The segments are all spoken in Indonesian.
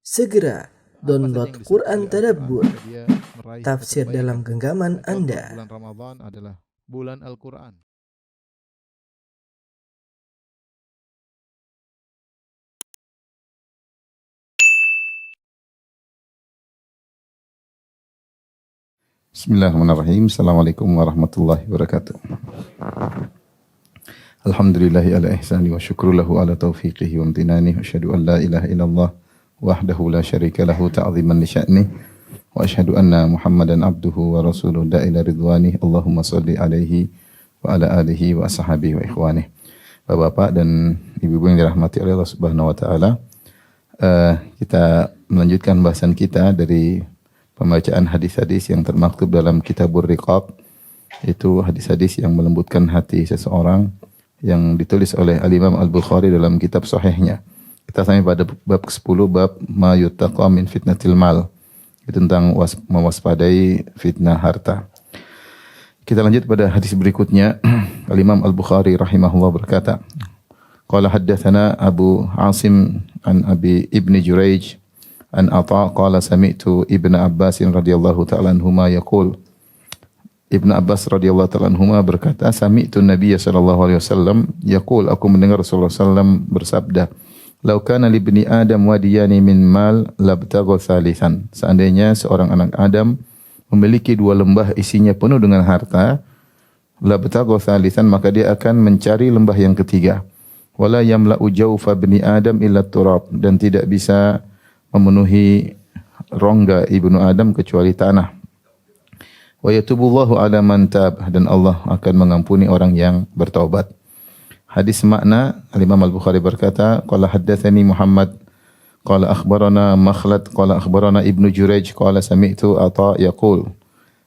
Segera download Quran Tadabbur, dia meraih tafsir kebaikan. dalam genggaman Contoh, Anda. bulan Ramadan adalah bulan Al-Quran. Bismillahirrahmanirrahim. Assalamualaikum warahmatullahi wabarakatuh. Alhamdulillahi ala ihsani wa syukru lahu ala taufiqihi wa amtinani wa asyhadu an la ilaha illallah wahdahu la syarika lahu ta'ziman li sya'ni wa asyhadu anna Muhammadan abduhu wa rasuluhu da'ila ridwani. Allahumma salli alaihi wa ala alihi wa ashabihi wa ikhwani. Bapak-bapak dan ibu-ibu yang dirahmati oleh Allah Subhanahu wa taala, kita melanjutkan bahasan kita dari pembacaan hadis-hadis yang termaktub dalam Kitabur Riqaq, itu hadis-hadis yang melembutkan hati seseorang yang ditulis oleh Al-Imam Al-Bukhari dalam kitab sahihnya. Kita sampai pada bab ke-10, bab ma yuttaqa min fitnatil mal. Itu tentang mewaspadai fitnah harta. Kita lanjut pada hadis berikutnya. Al-Imam Al-Bukhari rahimahullah berkata, qala haddatsana Abu Asim an Abi Ibn Jurayj an Atha qala sami'tu Ibnu Abbas radhiyallahu ta'ala anhuma yaqul. Ibnu Abbas radhiyallahu ta'ala anhuma berkata, sami'tu Nabiy sallallahu alaihi wasallam yaqul, aku mendengar Rasulullah sallam bersabda, "Lau kana li ibni Adam wadiyani min mal labtagha thalithan." Seandainya seorang anak Adam memiliki dua lembah isinya penuh dengan harta, labtagha thalithan, maka dia akan mencari lembah yang ketiga. Wala yamla'u jawfa ibni Adam illa turab, dan tidak bisa memenuhi rongga ibnu Adam kecuali tanah. Wa yatubullahu ala man tab, dan Allah akan mengampuni orang yang bertaubat. Hadis makna, Al-Imam Al-Bukhari berkata, qala haddatsani Muhammad qala akhbarana Makhlad qala akhbarana Ibnu Jurayj qala sami'tu Atha yaqul.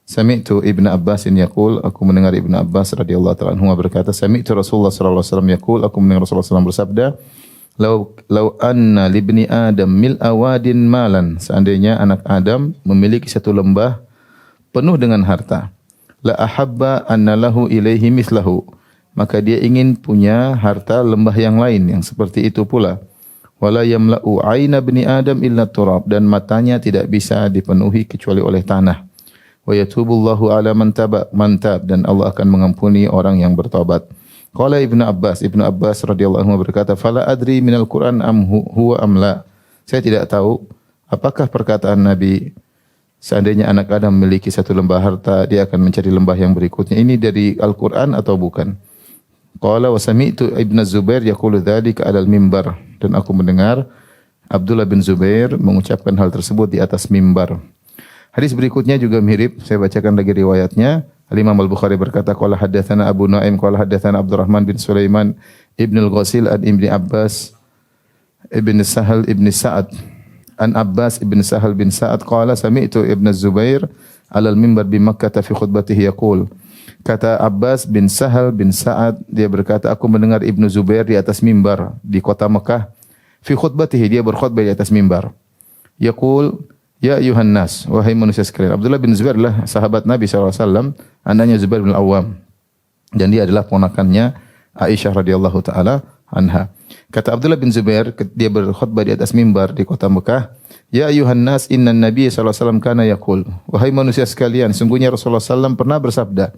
Sami'tu Ibnu Abbas yaqul, aku mendengar Ibnu Abbas radhiyallahu ta'ala anhu berkata, sami'tu Rasulullah sallallahu alaihi wasallam yaqul, aku mendengar Rasulullah sallallahu alaihi wasallam bersabda, Lau anna libni Adam mil awadin malan, seandainya anak Adam memiliki satu lembah penuh dengan harta, la ahabba anna lahu ilaihi mislahu, maka dia ingin punya harta lembah yang lain yang seperti itu pula. Wala yamla'u aina bni Adam illa turab, dan matanya tidak bisa dipenuhi kecuali oleh tanah. Wa yatubullahu ala man tab, dan Allah akan mengampuni orang yang bertobat. Qala Ibnu Abbas radhiyallahu anhu berkata, fala adri minal Qur'an am huwa am la. Saya tidak tahu apakah perkataan Nabi seandainya anak Adam memiliki satu lembah harta, dia akan mencari lembah yang berikutnya, ini dari Al-Qur'an atau bukan. Qala wa sami'tu Ibnu Zubair yaqulu dzalika 'alal mimbar, dan aku mendengar Abdullah bin Zubair mengucapkan hal tersebut di atas mimbar. Hadis berikutnya juga mirip, saya bacakan lagi riwayatnya. Al-Imam Al-Bukhari berkata, qala haddatsana Abu Nuaim qala haddatsana Abdurrahman bin Sulaiman ibn al-Ghasil an Ibni Abbas ibn Sahal ibn Sa'ad an Abbas ibn Sahal bin Sa'ad qala sami'tu Ibn Zubair alal mimbar bi Makkah fi khutbatihi yaqul. Kata Abbas bin Sahal bin Sa'ad, dia berkata, aku mendengar Ibnu Zubair di atas mimbar di kota Mekah, fi khutbatihi, dia berkhutbah di atas mimbar. Yaqul, ya ayuhan nas, wahai manusia sekalian. Abdullah bin Zubair adalah sahabat Nabi SAW, anaknya Zubair bin Al-Awwam, dan dia adalah ponakannya Aisyah radhiyallahu taala anha. Kata Abdullah bin Zubair, dia berkhutbah di atas mimbar di kota Mekah, ya ayuhan nas, innan Nabi SAW kana yaqul, wahai manusia sekalian, sungguhnya Rasulullah SAW pernah bersabda,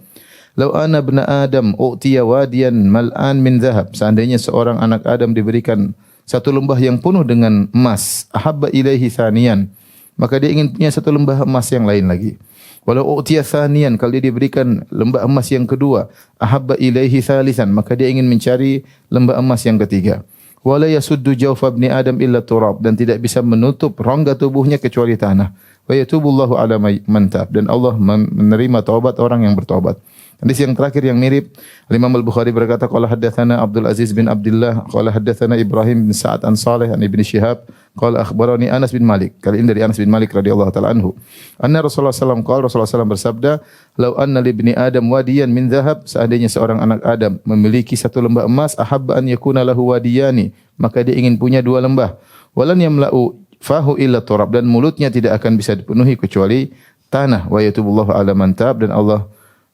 lau ana ibna Adam u'tiya wadiyan mal'an min dhahab, seandainya seorang anak Adam diberikan satu lembah yang penuh dengan emas, ahabba ilaihi thaniyan, maka dia ingin punya satu lembah emas yang lain lagi. Walau u'tiya thaniyan, kalau dia diberikan lembah emas yang kedua, ahabba ilaihi thalithan, maka dia ingin mencari lembah emas yang ketiga. Wala yasuddu jawfa ibni Adam illa turab, dan tidak bisa menutup rongga tubuhnya kecuali tanah. Wa yatubullahu ala man tab, dan Allah menerima taubat orang yang bertaubat. Hadis yang terakhir yang mirip, Imam Al-Bukhari berkata, qala haddatsana Abdul Aziz bin Abdullah qala haddatsana Ibrahim bin Sa'ad an Salih an Ibnu Syihab qala akhbarani Anas bin Malik. Kali ini dari Anas bin Malik radhiyallahu taala anhu. Anna Rasulullah sallallahu alaihi wasallam Rasulullah bersabda, "Lau anna li ibni Adam wadiyan min dhahab", seandainya seorang anak Adam memiliki satu lembah emas, ahabba an yakuna lahu wadiyani, maka dia ingin punya dua lembah. Walan yamla'u fahu illa turab, dan mulutnya tidak akan bisa dipenuhi kecuali tanah. Wa yatubullahu ala man tab, dan Allah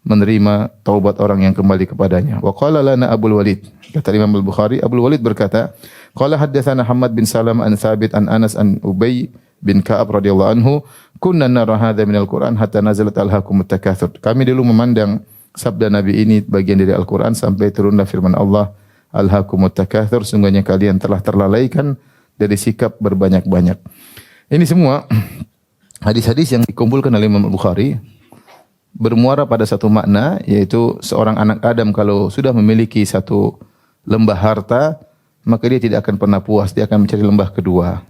menerima taubat orang yang kembali kepadanya. Wa qala lana Abul Walid, kata Imam Al-Bukhari, Abul Walid berkata, Qala haddatsana Hammad bin Salam an Thabit an Anas an Ubay bin Ka'ab radhiyallahu anhu, kunna nara hadza minal Qur'an hatta nazalat alhaakumut takatsur. Kami dulu memandang sabda Nabi ini bagian dari Al-Qur'an sampai turunlah firman Allah, alhaakumut takatsur, sungguhnya kalian telah terlalaikan dari sikap berbanyak-banyak. Ini semua hadis-hadis yang dikumpulkan oleh Imam Bukhari bermuara pada satu makna, yaitu seorang anak Adam kalau sudah memiliki satu lembah harta, maka dia tidak akan pernah puas, dia akan mencari lembah kedua.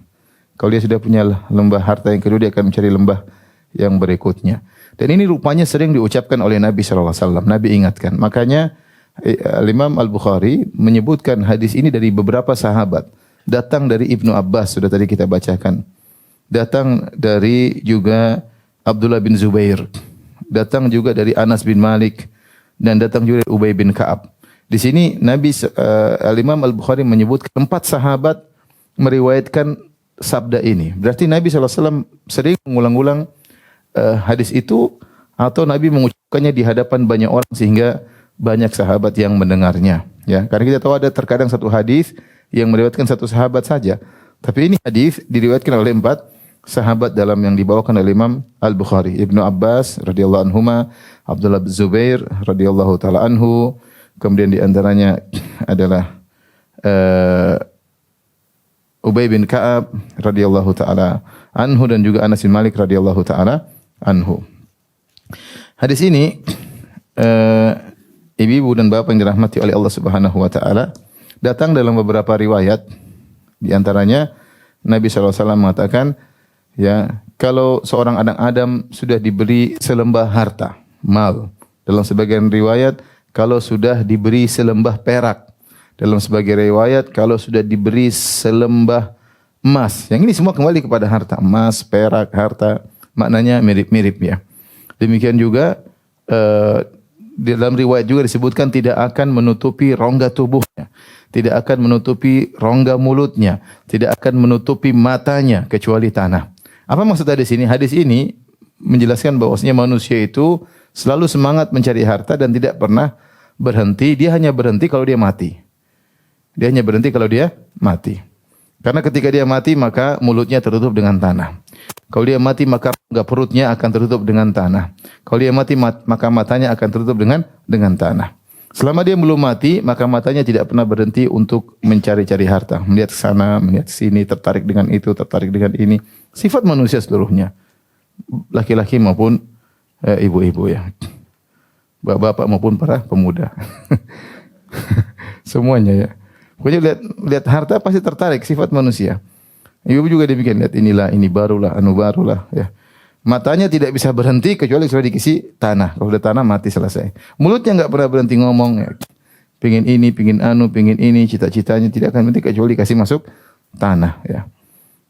Kalau dia sudah punya lembah harta yang kedua, dia akan mencari lembah yang berikutnya. Dan ini rupanya sering diucapkan oleh Nabi SAW. Nabi ingatkan. Makanya Imam Al-Bukhari menyebutkan hadis ini dari beberapa sahabat. Datang dari Ibnu Abbas, sudah tadi kita bacakan. Datang dari juga Abdullah bin Zubair. Datang juga dari Anas bin Malik. Dan datang juga dari Ubay bin Ka'ab. Di sini Imam Al-Bukhari menyebutkan 4 sahabat meriwayatkan sabda ini. Berarti Nabi SAW sering mengulang-ulang hadis itu, atau Nabi mengucapkannya di hadapan banyak orang sehingga banyak sahabat yang mendengarnya. Ya, karena kita tahu ada terkadang satu hadis yang meriwayatkan satu sahabat saja. Tapi ini hadis diriwayatkan oleh 4 sahabat dalam yang dibawakan oleh Imam Al-Bukhari. Ibnu Abbas radhiyallahu anhuma, Abdullah bin Zubair radhiyallahu taala anhu, kemudian di antaranya adalah Ubay bin Ka'ab radhiyallahu taala anhu, dan juga Anas bin Malik radhiyallahu taala anhu. Hadis ini ibu-ibu dan bapak yang dirahmati oleh Allah Subhanahu wa taala, datang dalam beberapa riwayat. Di antaranya Nabi SAW mengatakan, ya, kalau seorang anak Adam sudah diberi selembah harta, mal. Dalam sebagian riwayat, kalau sudah diberi selembah perak. Dalam sebagian riwayat, kalau sudah diberi selembah emas. Yang ini semua kembali kepada harta. Emas, perak, harta. Maknanya mirip-mirip ya. Demikian juga di dalam riwayat juga disebutkan tidak akan menutupi rongga tubuhnya. Tidak akan menutupi rongga mulutnya. Tidak akan menutupi matanya kecuali tanah. Apa maksudnya di sini? Hadis ini menjelaskan bahwasanya manusia itu selalu semangat mencari harta dan tidak pernah berhenti. Dia hanya berhenti kalau dia mati. Dia hanya berhenti kalau dia mati. Karena ketika dia mati maka mulutnya tertutup dengan tanah. Kalau dia mati maka rongga perutnya akan tertutup dengan tanah. Kalau dia mati maka matanya akan tertutup dengan tanah. Selama dia belum mati maka matanya tidak pernah berhenti untuk mencari-cari harta. Melihat ke sana, melihat sini, tertarik dengan itu, tertarik dengan ini. Sifat manusia seluruhnya. Laki-laki maupun ibu-ibu ya. Bapak-bapak maupun para pemuda. Semuanya ya. Pokoknya lihat harta pasti tertarik, sifat manusia. Ibu juga demikian, lihat inilah, ini barulah, anu barulah ya. Matanya tidak bisa berhenti kecuali sudah dikisi tanah. Kalau sudah tanah mati selesai. Mulutnya enggak pernah berhenti ngomong ya. Pengin ini, pengin anu, pengin ini, cita-citanya tidak akan berhenti kecuali dikasih masuk tanah ya.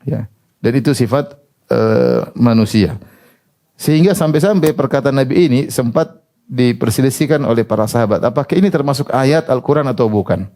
Ya. Dan itu sifat manusia. Sehingga sampai-sampai perkataan Nabi ini sempat diperselisihkan oleh para sahabat. Apakah ini termasuk ayat Al-Quran atau bukan?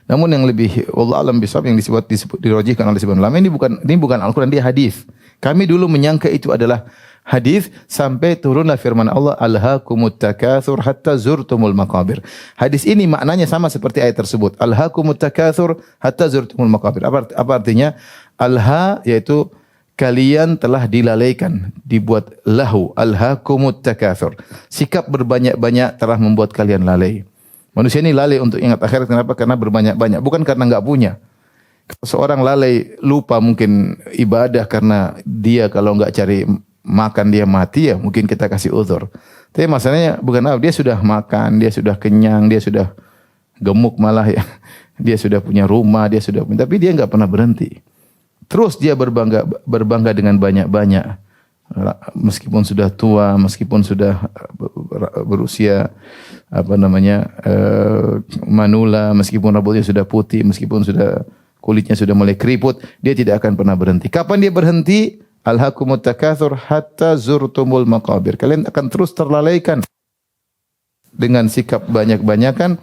Namun yang lebih wallahu alam bisawab yang disebut dirajihkan oleh sebagian ulama, ini bukan Al-Qur'an, dia hadis. Kami dulu menyangka itu adalah hadis sampai turunlah firman Allah, alhaakumut takatsur hatta zurtumul maqabir. Hadis ini maknanya sama seperti ayat tersebut. Alhaakumut takatsur hatta zurtumul maqabir. Apa artinya? Alha yaitu kalian telah dilalaikan, dibuat lahu, alhaakumut takatsur. Sikap berbanyak-banyak telah membuat kalian lalai. Manusia ini lalai untuk ingat akhirat. Kenapa? Karena berbanyak-banyak. Bukan karena enggak punya. Seorang lalai lupa mungkin ibadah karena dia kalau enggak cari makan dia mati, ya mungkin kita kasih uzur. Tapi masalahnya bukan apa, dia sudah makan, dia sudah kenyang, dia sudah gemuk malah ya. Dia sudah punya rumah, dia sudah punya, tapi dia enggak pernah berhenti. Terus dia berbangga dengan banyak-banyak. Meskipun sudah tua, meskipun sudah berusia manula, meskipun rambutnya sudah putih, meskipun sudah kulitnya sudah mulai keriput, dia tidak akan pernah berhenti. Kapan dia berhenti? Alhaakumut takatsur hatta zurtumul maqabir. Kalian akan terus terlalaikan dengan sikap banyak-banyakan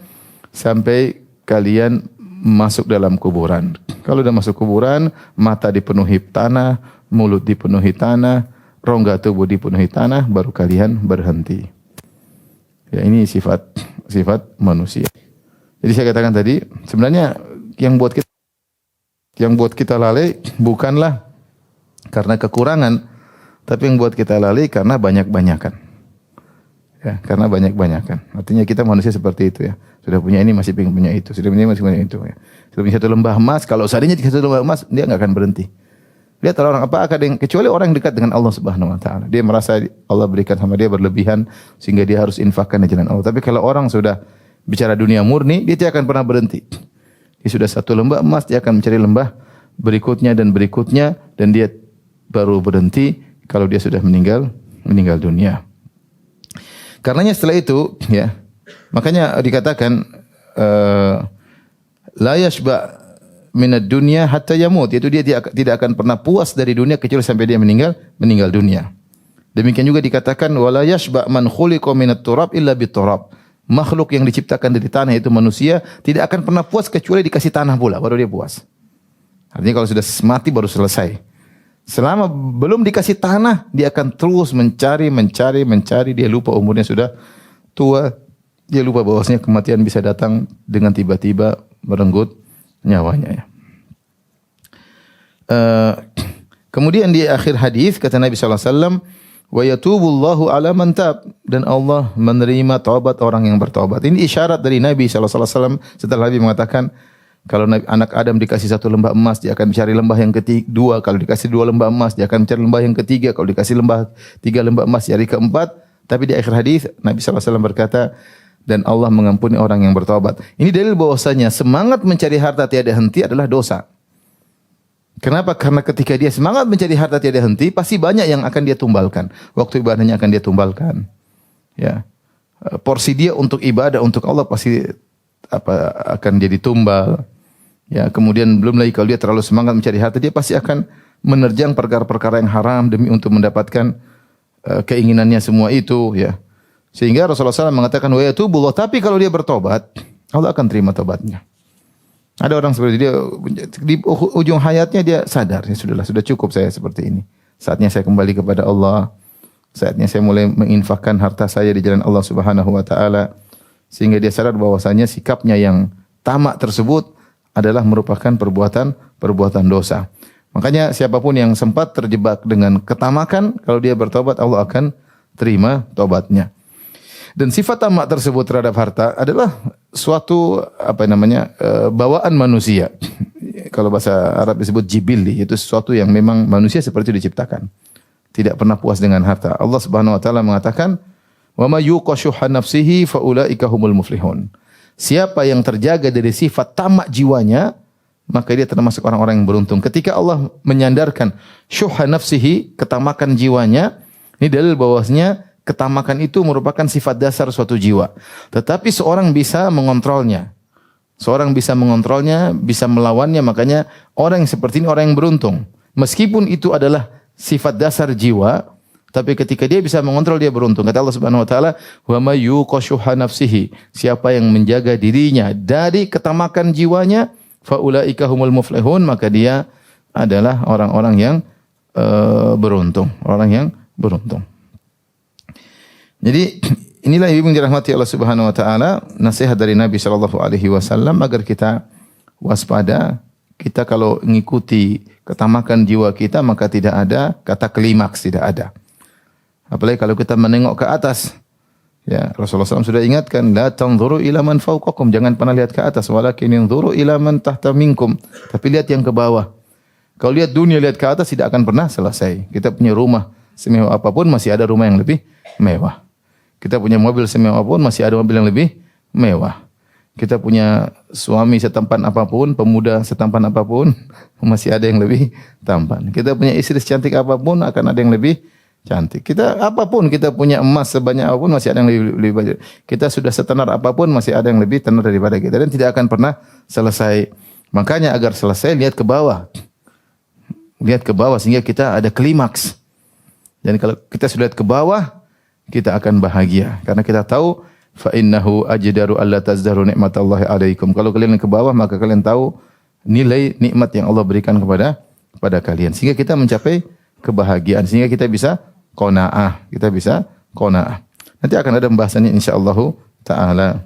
sampai kalian masuk dalam kuburan. Kalau sudah masuk kuburan, mata dipenuhi tanah, mulut dipenuhi tanah, rongga tubuh dipenuhi tanah, baru kalian berhenti. Ya, ini sifat manusia. Jadi saya katakan tadi, sebenarnya yang buat kita Yang buat kita lalai bukanlah karena kekurangan, tapi yang buat kita lalai karena banyak-banyakan. Ya, karena banyak-banyakan. Artinya kita manusia seperti itu ya. Sudah punya ini masih pengen punya itu, sudah punya masih punya itu ya. Sudah punya satu lembah emas, kalau seandainya satu lembah emas, dia enggak akan berhenti. Lihat orang apa akan kecuali orang yang dekat dengan Allah Subhanahu wa taala. Dia merasa Allah berikan sama dia berlebihan sehingga dia harus infakkan di jalan Allah. Tapi kalau orang sudah bicara dunia murni, dia tidak akan pernah berhenti. Dia sudah satu lembah emas, dia akan mencari lembah berikutnya dan dia baru berhenti kalau dia sudah meninggal dunia. Karenanya setelah itu ya, makanya dikatakan la yashba minad dunya hatta yamut, yaitu dia tidak akan pernah puas dari dunia kecuali sampai dia meninggal dunia. Demikian juga dikatakan wala yashba man khuliqa minat turab illa biturab. Makhluk yang diciptakan dari tanah itu manusia tidak akan pernah puas kecuali dikasih tanah pula baru dia puas. Artinya kalau sudah mati baru selesai. Selama belum dikasih tanah, dia akan terus mencari, dia lupa umurnya sudah tua, dia lupa bahwasanya kematian bisa datang dengan tiba-tiba merenggut nyawanya ya. Kemudian di akhir hadis kata Nabi sallallahu alaihi wasallam, wa yatubullahu ala man tab, dan Allah menerima taubat orang yang bertaubat. Ini isyarat dari Nabi sallallahu alaihi wasallam setelah Nabi mengatakan kalau anak Adam dikasih satu lembah emas, dia akan mencari lembah yang ketiga. Kalau dikasih dua lembah emas, dia akan mencari lembah yang ketiga. Kalau dikasih tiga lembah emas, cari keempat. Tapi di akhir hadis Nabi SAW berkata, dan Allah mengampuni orang yang bertobat. Ini dalil bahwasanya semangat mencari harta tiada henti adalah dosa. Kenapa? Karena ketika dia semangat mencari harta tiada henti, pasti banyak yang akan dia tumbalkan. Waktu ibadahnya akan dia tumbalkan. Ya, porsi dia untuk ibadah untuk Allah pasti akan jadi tumbal. Ya, kemudian belum lagi kalau dia terlalu semangat mencari harta, dia pasti akan menerjang perkara-perkara yang haram demi untuk mendapatkan keinginannya semua itu. Ya, sehingga Rasulullah SAW mengatakan wa yatubullah, tapi kalau dia bertobat, Allah akan terima tobatnya. Ada orang seperti dia di ujung hayatnya dia sadar, ya sudah cukup saya seperti ini. Saatnya saya kembali kepada Allah. Saatnya saya mulai menginfakkan harta saya di jalan Allah Subhanahu wa taala. Sehingga dia sadar bahwasanya sikapnya yang tamak tersebut adalah merupakan perbuatan dosa. Makanya siapapun yang sempat terjebak dengan ketamakan, kalau dia bertobat Allah akan terima tobatnya. Dan sifat tamak tersebut terhadap harta adalah suatu bawaan manusia. Kalau bahasa Arab disebut jibilli, itu sesuatu yang memang manusia seperti itu diciptakan. Tidak pernah puas dengan harta. Allah Subhanahu wa taala mengatakan, "Wa may yuqashuha nafsihi fa ulaika humul muflihun." Siapa yang terjaga dari sifat tamak jiwanya, maka dia termasuk orang-orang yang beruntung. Ketika Allah menyandarkan syuha nafsihi, ketamakan jiwanya, ini dalil bahwasanya ketamakan itu merupakan sifat dasar suatu jiwa. Tetapi seorang bisa mengontrolnya. Bisa melawannya, makanya orang yang seperti ini orang yang beruntung. Meskipun itu adalah sifat dasar jiwa, tapi ketika dia bisa mengontrol, dia beruntung. Kata Allah Subhanahu wa taala, "Wa may yuqashuha nafsihi." Siapa yang menjaga dirinya dari ketamakan jiwanya, fa ulaika humul muflihun, maka dia adalah orang-orang yang beruntung, Jadi inilah yang dirahmati Allah Subhanahu wa taala, nasihat dari Nabi sallallahu alaihi wasallam agar kita waspada. Kita kalau mengikuti ketamakan jiwa kita, maka tidak ada kata klimaks, tidak ada. Apalagi kalau kita menengok ke atas. Ya, Rasulullah SAW sudah ingatkan, la tanzuru ila man fawqakum, jangan pernah lihat ke atas, walakin yanzuru ila man tahta minkum, tapi lihat yang ke bawah. Kalau lihat dunia, lihat ke atas, tidak akan pernah selesai. Kita punya rumah semewah apapun, masih ada rumah yang lebih mewah. Kita punya mobil semewah apapun, masih ada mobil yang lebih mewah. Kita punya suami setampan apapun, pemuda setampan apapun, masih ada yang lebih tampan. Kita punya istri secantik apapun, akan ada yang lebih cantik. Kita apapun, kita punya emas sebanyak apapun, masih ada yang lebih banyak. Kita sudah setenar apapun, masih ada yang lebih tenar daripada kita, dan tidak akan pernah selesai. Makanya agar selesai, lihat ke bawah. Lihat ke bawah sehingga kita ada klimaks. Dan kalau kita sudah lihat ke bawah, kita akan bahagia karena kita tahu fa innahu ajdaru alla tazdaru nikmatallahi alaikum. Kalau kalian ke bawah, maka kalian tahu nilai nikmat yang Allah berikan kepada kalian, sehingga kita mencapai kebahagiaan, sehingga kita bisa qanaah, Nanti akan ada pembahasannya insyaallah taala.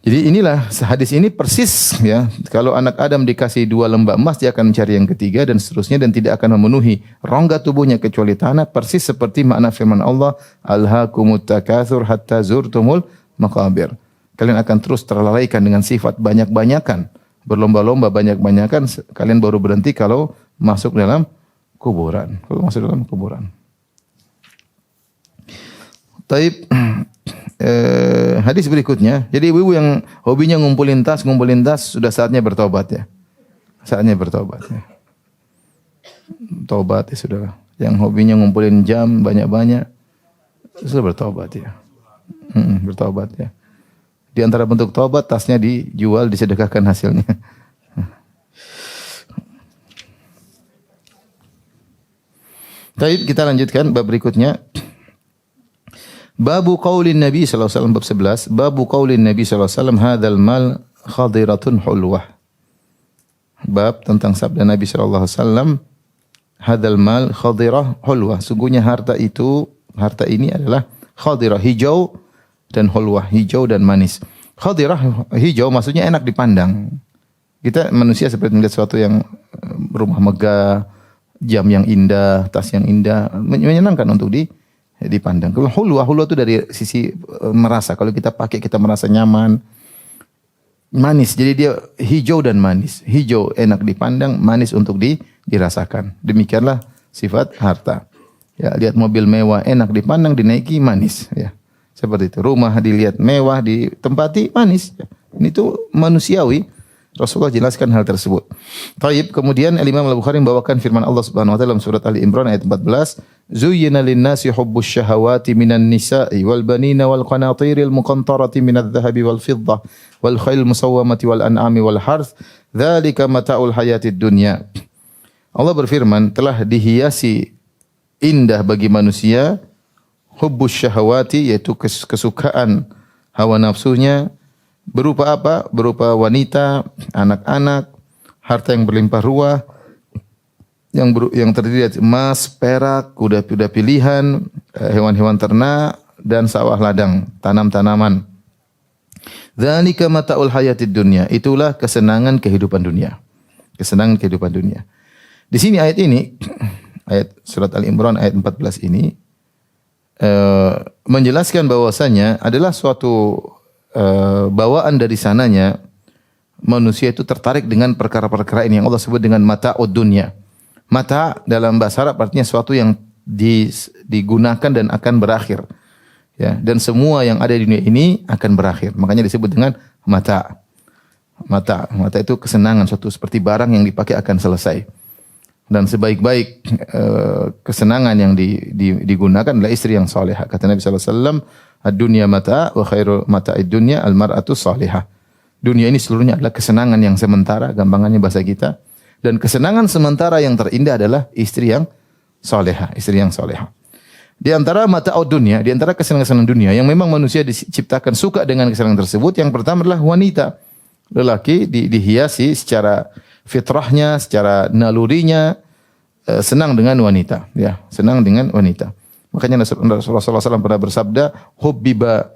Jadi inilah hadis ini persis ya. Kalau anak Adam dikasih 2 lembah emas, dia akan mencari yang ketiga dan seterusnya dan tidak akan memenuhi rongga tubuhnya kecuali tanah. Persis seperti makna firman Allah, Alhaakumut takatsur hatta zurtumul maqabir. Kalian akan terus terlalaikan dengan sifat banyak-banyakan, berlomba-lomba banyak-banyakan. Kalian baru berhenti kalau masuk dalam kuburan. Kalau masuk dalam kuburan. Taib. Hadis berikutnya. Jadi ibu yang hobinya ngumpulin tas sudah saatnya bertobat ya. Saatnya bertobat ya. Tobat ya sudah. Yang hobinya ngumpulin jam banyak-banyak sudah bertobat ya. Bertobat ya. Di antara bentuk tobat, tasnya dijual, disedekahkan hasilnya. Baik, kita lanjutkan bab berikutnya. Babu qaulin Nabi sallallahu alaihi wasallam bab 11. Babu qaulin Nabi sallallahu alaihi wasallam hadzal mal khadiratun hulwah. Bab tentang sabda Nabi sallallahu alaihi wasallam hadzal mal khadirah hulwah. Sungguhnya harta ini adalah khadirah, hijau dan hulwah, hijau dan manis. Khadirah hijau maksudnya enak dipandang. Kita manusia seperti melihat sesuatu yang rumah megah, jam yang indah, tas yang indah, menyenangkan untuk dipandang. Kalau hulwah itu dari sisi merasa. Kalau kita pakai kita merasa nyaman. Manis. Jadi dia hijau dan manis. Hijau enak dipandang, manis untuk dirasakan. Demikianlah sifat harta. Ya, lihat mobil mewah enak dipandang, dinaiki manis, ya. Seperti itu. Rumah dilihat mewah, ditempati manis. Ya. Ini tuh manusiawi. Rasulullah jelaskan hal tersebut. Taib, kemudian Imam Al-Bukhari membawakan firman Allah Subhanahu wa taala dalam surat Ali Imran ayat 14, "Zuyyina lin-nasi hubbus syahawati minan nisa'i wal banina wal qanatiril muqantarati minadh dhahabi wal fiddah wal khayl musawwamati wal an'ami wal harth, dzalika mata'ul hayatid dunya." Allah berfirman, telah dihiasi indah bagi manusia hubbus syahawati, yaitu kesukaan hawa nafsunya. Berupa apa? Berupa wanita, anak-anak, harta yang berlimpah ruah, yang terdiri dari emas, perak, kuda-kuda pilihan, hewan-hewan ternak, dan sawah ladang, tanam-tanaman. Dzalika mata'ul hayatid dunya. Itulah kesenangan kehidupan dunia. Kesenangan kehidupan dunia. Di sini ayat ini, ayat surat Al-Imran ayat 14 ini, menjelaskan bahwasanya adalah suatu bawaan dari sananya manusia itu tertarik dengan perkara-perkara ini yang Allah sebut dengan mata'ud dunya. Mata dalam bahasa Arab artinya sesuatu yang digunakan dan akan berakhir. Ya, dan semua yang ada di dunia ini akan berakhir. Makanya disebut dengan mata. Mata itu kesenangan, suatu seperti barang yang dipakai akan selesai. Dan sebaik-baik kesenangan yang digunakan adalah istri yang salehah. Kata Nabi sallallahu alaihi wasallam, "Ad-dunya mata' wa khairu mata'id dunya al-mar'atu salihah." Dunia ini seluruhnya adalah kesenangan yang sementara, gampangannya bahasa kita. Dan kesenangan sementara yang terindah adalah istri yang salehah, istri yang salehah. Di antara mata'ud dunya, di antara kesenangan dunia yang memang manusia diciptakan suka dengan kesenangan tersebut, yang pertama adalah wanita. Lelaki dihiasi secara fitrahnya, secara nalurinya senang dengan wanita, ya, senang dengan wanita. Makanya Rasulullah SAW pernah bersabda, "Hubbiba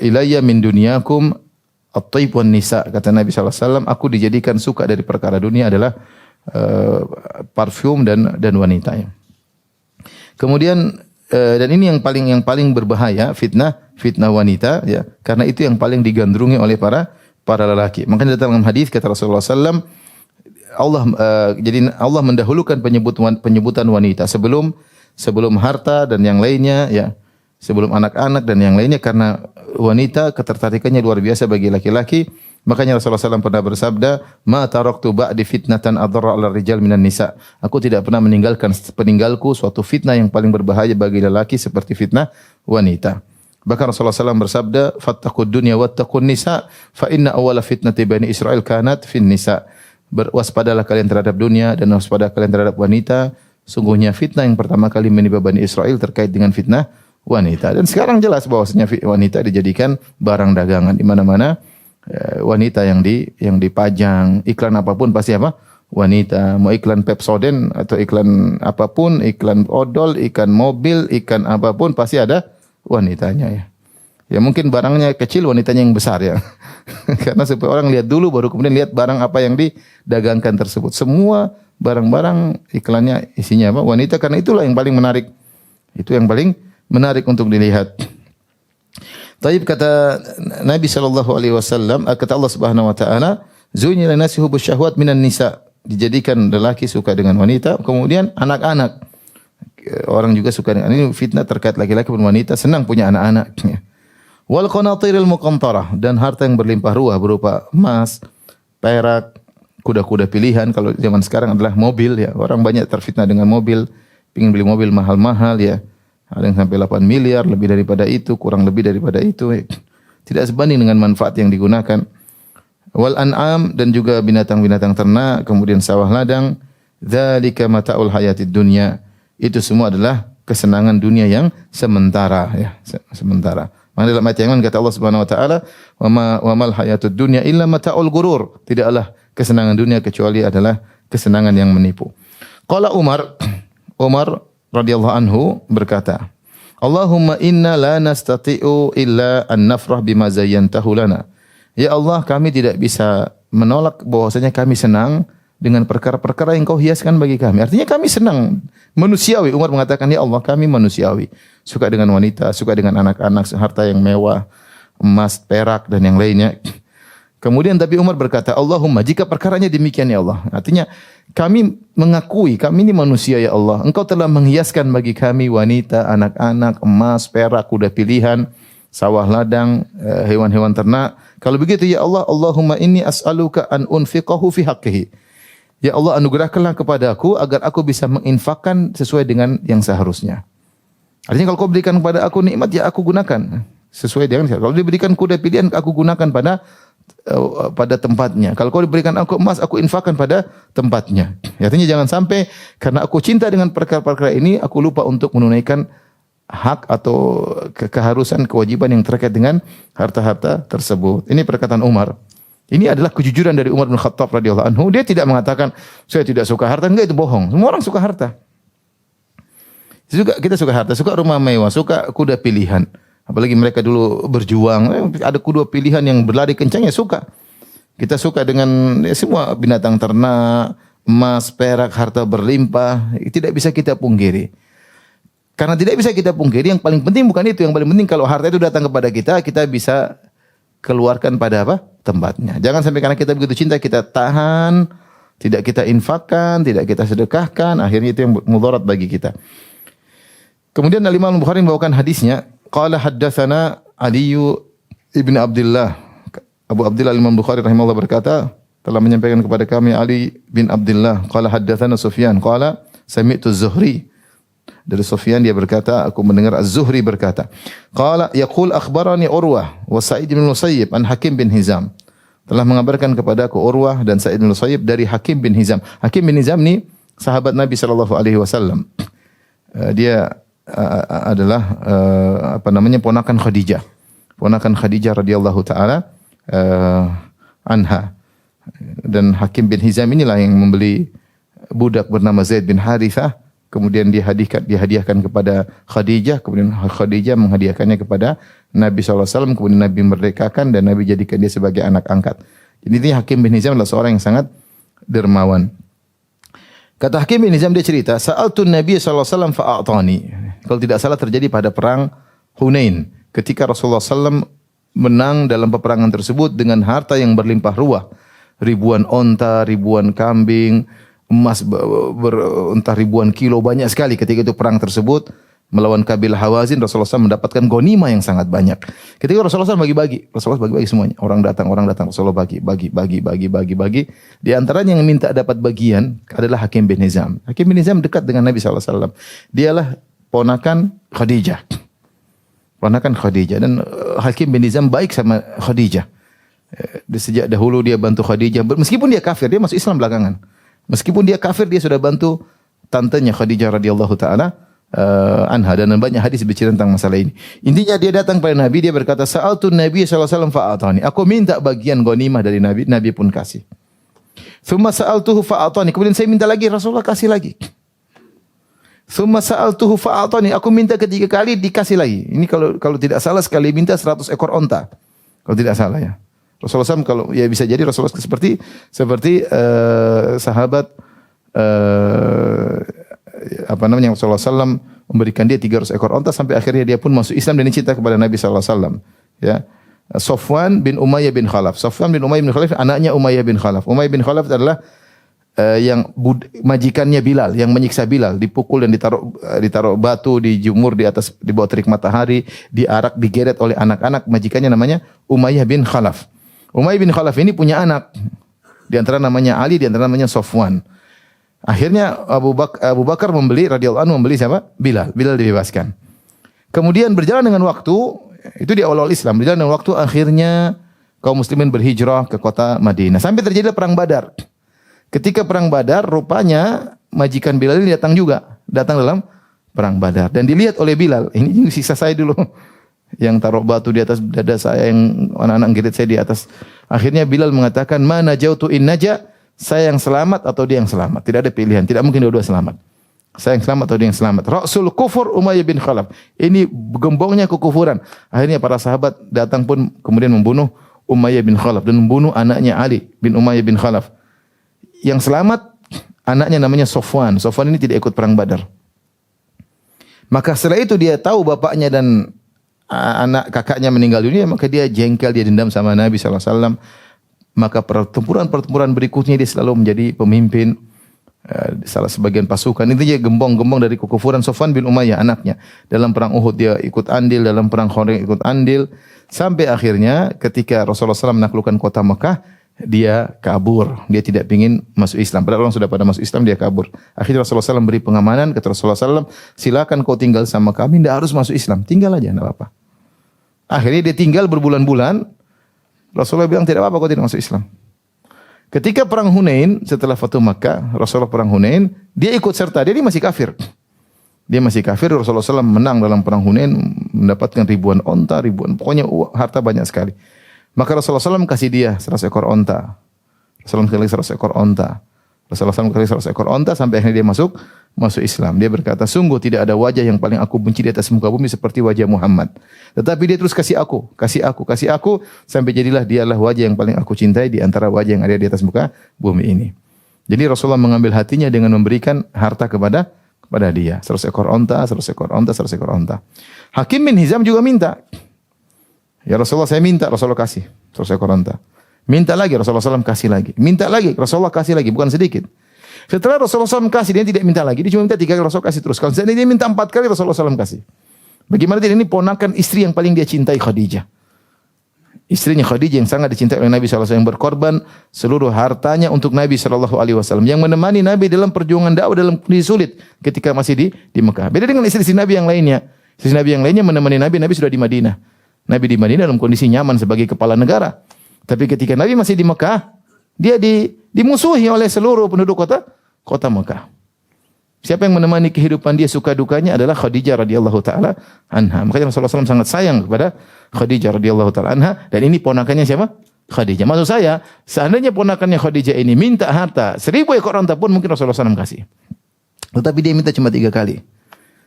ilayya min dunyakum at-taib wan nisa." Kata Nabi SAW, aku dijadikan suka dari perkara dunia adalah parfum dan wanita. Ya. Kemudian dan ini yang paling berbahaya, fitnah wanita, ya, karena itu yang paling digandrungi oleh para lelaki. Makanya dalam hadis kata Rasulullah SAW, Allah mendahulukan penyebutan wanita sebelum harta dan yang lainnya, ya, sebelum anak-anak dan yang lainnya, karena wanita ketertarikannya luar biasa bagi laki-laki. Makanya Rasulullah SAW pernah bersabda, "Ma taraktu ba'di fitnatan adarra 'ala rijal minan nisa." Aku tidak pernah meninggalkan peninggalku suatu fitnah yang paling berbahaya bagi lelaki seperti fitnah wanita. Bahkan Rasulullah SAW bersabda, "Fattaqud dunya wattaqun nisa, fa inna awwala fitnati bani Israil kanat fin nisa." Berwaspadalah kalian terhadap dunia dan waspada kalian terhadap wanita. Sungguhnya fitnah yang pertama kali menimpa Bani Israel terkait dengan fitnah wanita. Dan sekarang jelas bahwasanya wanita dijadikan barang dagangan di mana-mana. Wanita yang dipajang, iklan apapun pasti apa? Wanita. Mau iklan Pepsodent atau iklan apapun, iklan odol, iklan mobil, iklan apapun pasti ada wanitanya, ya. Ya mungkin barangnya kecil, wanitanya yang besar ya. Karena supaya orang lihat dulu baru kemudian lihat barang apa yang didagangkan tersebut. Semua barang-barang iklannya isinya apa? Wanita, karena itulah yang paling menarik. Itu yang paling menarik untuk dilihat. Taib, kata Nabi sallallahu alaihi wasallam, kata Allah Subhanahu wa taala, "Zuyyina lin-nasi hubbus syahwat minan nisa." Dijadikan lelaki suka dengan wanita, kemudian anak-anak. Orang juga suka dengan ini, fitnah terkait laki-laki dan wanita, senang punya anak-anak. Wal qanatiril muqantarah, dan harta yang berlimpah ruah berupa emas, perak, kuda-kuda pilihan. Kalau zaman sekarang adalah mobil ya. Orang banyak terfitnah dengan mobil, ingin beli mobil mahal-mahal ya. Ada yang sampai 8 miliar, lebih daripada itu, kurang lebih daripada itu. Tidak sebanding dengan manfaat yang digunakan. Wal an'am, dan juga binatang-binatang ternak, kemudian sawah ladang. Dzalika mata'ul hayatid dunya. Itu semua adalah kesenangan dunia yang sementara ya, sementara. Maka dalam ayat yang lain kata Allah Subhanahu wa taala, "Wa mal hayatud dunya illa mata'ul gurur." Tidaklah kesenangan dunia kecuali adalah kesenangan yang menipu. Qala Umar radhiyallahu anhu berkata, "Allahumma inna la nastati'u illa an nafrah bima zayyantahu lana." Ya Allah, kami tidak bisa menolak bahwasanya kami senang dengan perkara-perkara yang kau hiaskan bagi kami. Artinya kami senang, manusiawi. Umar mengatakan, ya Allah, kami manusiawi. Suka dengan wanita, suka dengan anak-anak, harta yang mewah, emas, perak, dan yang lainnya. Kemudian tapi Umar berkata, Allahumma, jika perkaranya demikian ya Allah. Artinya kami mengakui, kami ini manusia ya Allah. Engkau telah menghiaskan bagi kami wanita, anak-anak, emas, perak, kuda pilihan, sawah ladang, hewan-hewan ternak. Kalau begitu ya Allah, Allahumma inni as'aluka an unfiqahu fi haqqihi. Ya Allah, anugerahkanlah kepadaku agar aku bisa menginfakkan sesuai dengan yang seharusnya. Artinya kalau kau berikan kepada aku nikmat, ya aku gunakan sesuai dengan. Kalau diberikan kuda pilihan, aku gunakan pada tempatnya. Kalau kau diberikan aku emas, aku infakkan pada tempatnya. Artinya jangan sampai karena aku cinta dengan perkara-perkara ini, aku lupa untuk menunaikan hak atau keharusan, kewajiban yang terkait dengan harta-harta tersebut. Ini perkataan Umar. Ini adalah kejujuran dari Umar bin Khattab radhiyallahu anhu. Dia tidak mengatakan saya tidak suka harta, enggak, itu bohong. Semua orang suka harta. Kita suka harta, suka rumah mewah, suka kuda pilihan. Apalagi mereka dulu berjuang, ada kuda pilihan yang berlari kencang ya suka. Kita suka dengan semua binatang ternak, emas, perak, harta berlimpah, tidak bisa kita pungkiri. Karena tidak bisa kita pungkiri, yang paling penting bukan itu. Yang paling penting kalau harta itu datang kepada kita, kita bisa keluarkan pada apa? Tempatnya. Jangan sampai karena kita begitu cinta kita tahan, tidak kita infakkan, tidak kita sedekahkan, akhirnya itu yang mudarat bagi kita. Kemudian Imam Al-Bukhari membawakan hadisnya, qala haddatsana Ali ibn Abdullah. Abu Abdullah Imam Bukhari rahimahullah berkata, telah menyampaikan kepada kami Ali bin Abdullah, qala haddatsana Sufyan, qala sami'tu Az-Zuhri. Dari Sufyan dia berkata, aku mendengar Az-Zuhri berkata, qala yaqul akhbarani Urwah wa Sa'id bin Musayyib an Hakim bin Hizam. Telah mengabarkan kepada aku Urwah dan Sa'id bin Musayyib dari Hakim bin Hizam. Hakim bin Hizam ni sahabat Nabi sallallahu alaihi wasallam. Dia adalah ponakan Khadijah. Ponakan Khadijah radhiyallahu taala anha. Dan Hakim bin Hizam inilah yang membeli budak bernama Zaid bin Harithah. Kemudian dihadiahkan kepada Khadijah, kemudian Khadijah menghadiahkannya kepada Nabi SAW, kemudian Nabi merdekakan dan Nabi jadikan dia sebagai anak angkat. Jadi ini Hakim bin Hizam adalah seorang yang sangat dermawan. Kata Hakim bin Hizam, dia cerita, Sa'altun Nabi SAW fa'a'tani. Kalau tidak salah terjadi pada perang Hunain. Ketika Rasulullah SAW menang dalam peperangan tersebut dengan harta yang berlimpah ruah. Ribuan onta, ribuan kambing, emas entah ribuan kilo, banyak sekali. Ketika itu perang tersebut melawan kabilah Hawazin, Rasulullah SAW mendapatkan ghanimah yang sangat banyak. Ketika Rasulullah SAW bagi-bagi semuanya. Orang datang, Rasulullah bagi. Di antaranya yang minta dapat bagian adalah Hakim bin Hizam. Hakim bin Hizam dekat dengan Nabi SAW. Dialah ponakan Khadijah. Dan Hakim bin Hizam baik sama Khadijah. Sejak dahulu dia bantu Khadijah. Meskipun dia kafir, dia masuk Islam belakangan. Meskipun dia kafir, dia sudah bantu tantenya Khadijah radhiyallahu taala anha, dan banyak hadis bercerita tentang masalah ini. Intinya dia datang pada Nabi, dia berkata, Sa'altu Nabi sallallahu alaihi wasallam fa'atani. Aku minta bagian ghanimah dari Nabi, Nabi pun kasih. Tsumma sa'altuhu fa'atani. Kemudian saya minta lagi, Rasulullah kasih lagi. Tsumma sa'altuhu fa'atani. Aku minta ketiga kali dikasih lagi. Ini kalau tidak salah sekali minta 100 ekor onta. Kalau tidak salah ya. Rasulullah SAW kalau ya bisa jadi Rasulullah seperti sahabat Rasulullah SAW memberikan dia 300 ekor onta sampai akhirnya dia pun masuk Islam dan cinta kepada Nabi SAW. Ya. Safwan bin Umayyah bin Khalaf. Safwan bin Umayyah bin Khalaf anaknya Umayyah bin Khalaf. Umayyah bin Khalaf adalah majikannya Bilal, yang menyiksa Bilal, dipukul dan ditaruh batu, dijemur di bawah terik matahari, diarak, digeret oleh anak-anak. Majikannya namanya Umayyah bin Khalaf. Umayyah bin Khalaf ini punya anak. Di antara namanya Ali, di antara namanya Safwan. Akhirnya Abu Bakar radhiyallahu anhu membeli siapa? Bilal. Bilal dibebaskan. Kemudian berjalan dengan waktu, itu di awal-awal Islam, berjalan dengan waktu akhirnya kaum muslimin berhijrah ke kota Madinah. Sampai terjadi perang Badar. Ketika perang Badar, rupanya majikan Bilal ini datang dalam perang Badar. Dan dilihat oleh Bilal, ini sisa saya dulu. Yang taruh batu di atas dada saya, yang anak-anak girit saya di atas. Akhirnya Bilal mengatakan, "Ma najautu in naja?" Saya yang selamat atau dia yang selamat. Tidak ada pilihan, tidak mungkin dua-dua selamat. Saya yang selamat atau dia yang selamat. Rasul kufur Umayyah bin Khalaf. Ini gembongnya kekufuran. Akhirnya para sahabat datang pun kemudian membunuh Umayyah bin Khalaf dan membunuh anaknya Ali bin Umayyah bin Khalaf. Yang selamat anaknya namanya Safwan. Safwan ini tidak ikut perang Badar. Maka setelah itu dia tahu bapaknya dan anak kakaknya meninggal dunia, maka dia jengkel, dia dendam sama Nabi SAW. Maka pertempuran berikutnya dia selalu menjadi pemimpin salah sebagian pasukan. Intinya gembong-gembong dari kekufuran. Safwan bin Umayyah anaknya. Dalam perang Uhud dia ikut andil, dalam perang Khandaq ikut andil. Sampai akhirnya ketika Rasulullah SAW menaklukkan kota Mekah, dia kabur. Dia tidak ingin masuk Islam. Padahal orang sudah pada masuk Islam, dia kabur. Akhirnya Rasulullah SAW beri pengamanan. Kata Rasulullah SAW, silakan kau tinggal sama kami, tidak harus masuk Islam. Tinggal aja, tidak apa-apa. Akhirnya dia tinggal berbulan-bulan. Rasulullah bilang, tidak apa-apa kau tidak masuk Islam. Ketika perang Hunain, setelah Fatu Makkah, Rasulullah perang Hunain, dia ikut serta. Dia ini masih kafir. Dia masih kafir. Rasulullah SAW menang dalam perang Hunain, mendapatkan ribuan onta, pokoknya harta banyak sekali. Maka Rasulullah SAW kasih dia 100 ekor onta. Rasulullah sekali 100 ekor onta. Rasulullah SAW kasih 100 ekor onta sampai akhirnya dia masuk Islam. Dia berkata, sungguh tidak ada wajah yang paling aku benci di atas muka bumi seperti wajah Muhammad. Tetapi dia terus kasih aku sampai jadilah dialah wajah yang paling aku cintai di antara wajah yang ada di atas muka bumi ini. Jadi Rasulullah mengambil hatinya dengan memberikan harta kepada dia. 100 ekor onta, 100 ekor onta, 100 ekor onta. Hakim bin Hizam juga minta. Ya Rasulullah, saya minta, Rasulullah kasih 100 ekor onta. Minta lagi, Rasulullah SAW kasih lagi. Minta lagi, Rasulullah kasih lagi, bukan sedikit. Setelah Rasulullah SAW kasih, dia tidak minta lagi. Dia cuma minta 3 kali, Rasulullah kasih terus. Kalau dia minta 4 kali, Rasulullah SAW kasih. Bagaimana dia ini ponakan istri yang paling dia cintai, Khadijah. Istrinya Khadijah yang sangat dicintai oleh Nabi SAW, yang berkorban seluruh hartanya untuk Nabi SAW. Yang menemani Nabi dalam perjuangan dakwah dalam kondisi sulit ketika masih di Mekah. Beda dengan istri-istri Nabi yang lainnya. Istri Nabi yang lainnya menemani Nabi sudah di Madinah. Nabi di Madinah dalam kondisi nyaman sebagai kepala negara. Tapi ketika Nabi masih di Mekah, dia dimusuhi oleh seluruh penduduk kota Mekah. Siapa yang menemani kehidupan dia suka dukanya adalah Khadijah radhiyallahu taala anha. Makanya Rasulullah SAW sangat sayang kepada Khadijah radhiyallahu taala anha, dan ini ponakannya siapa? Khadijah. Maksud saya, seandainya ponakannya Khadijah ini minta harta 1000 ekor unta pun mungkin Rasulullah SAW kasih. Tetapi dia minta cuma 3 kali.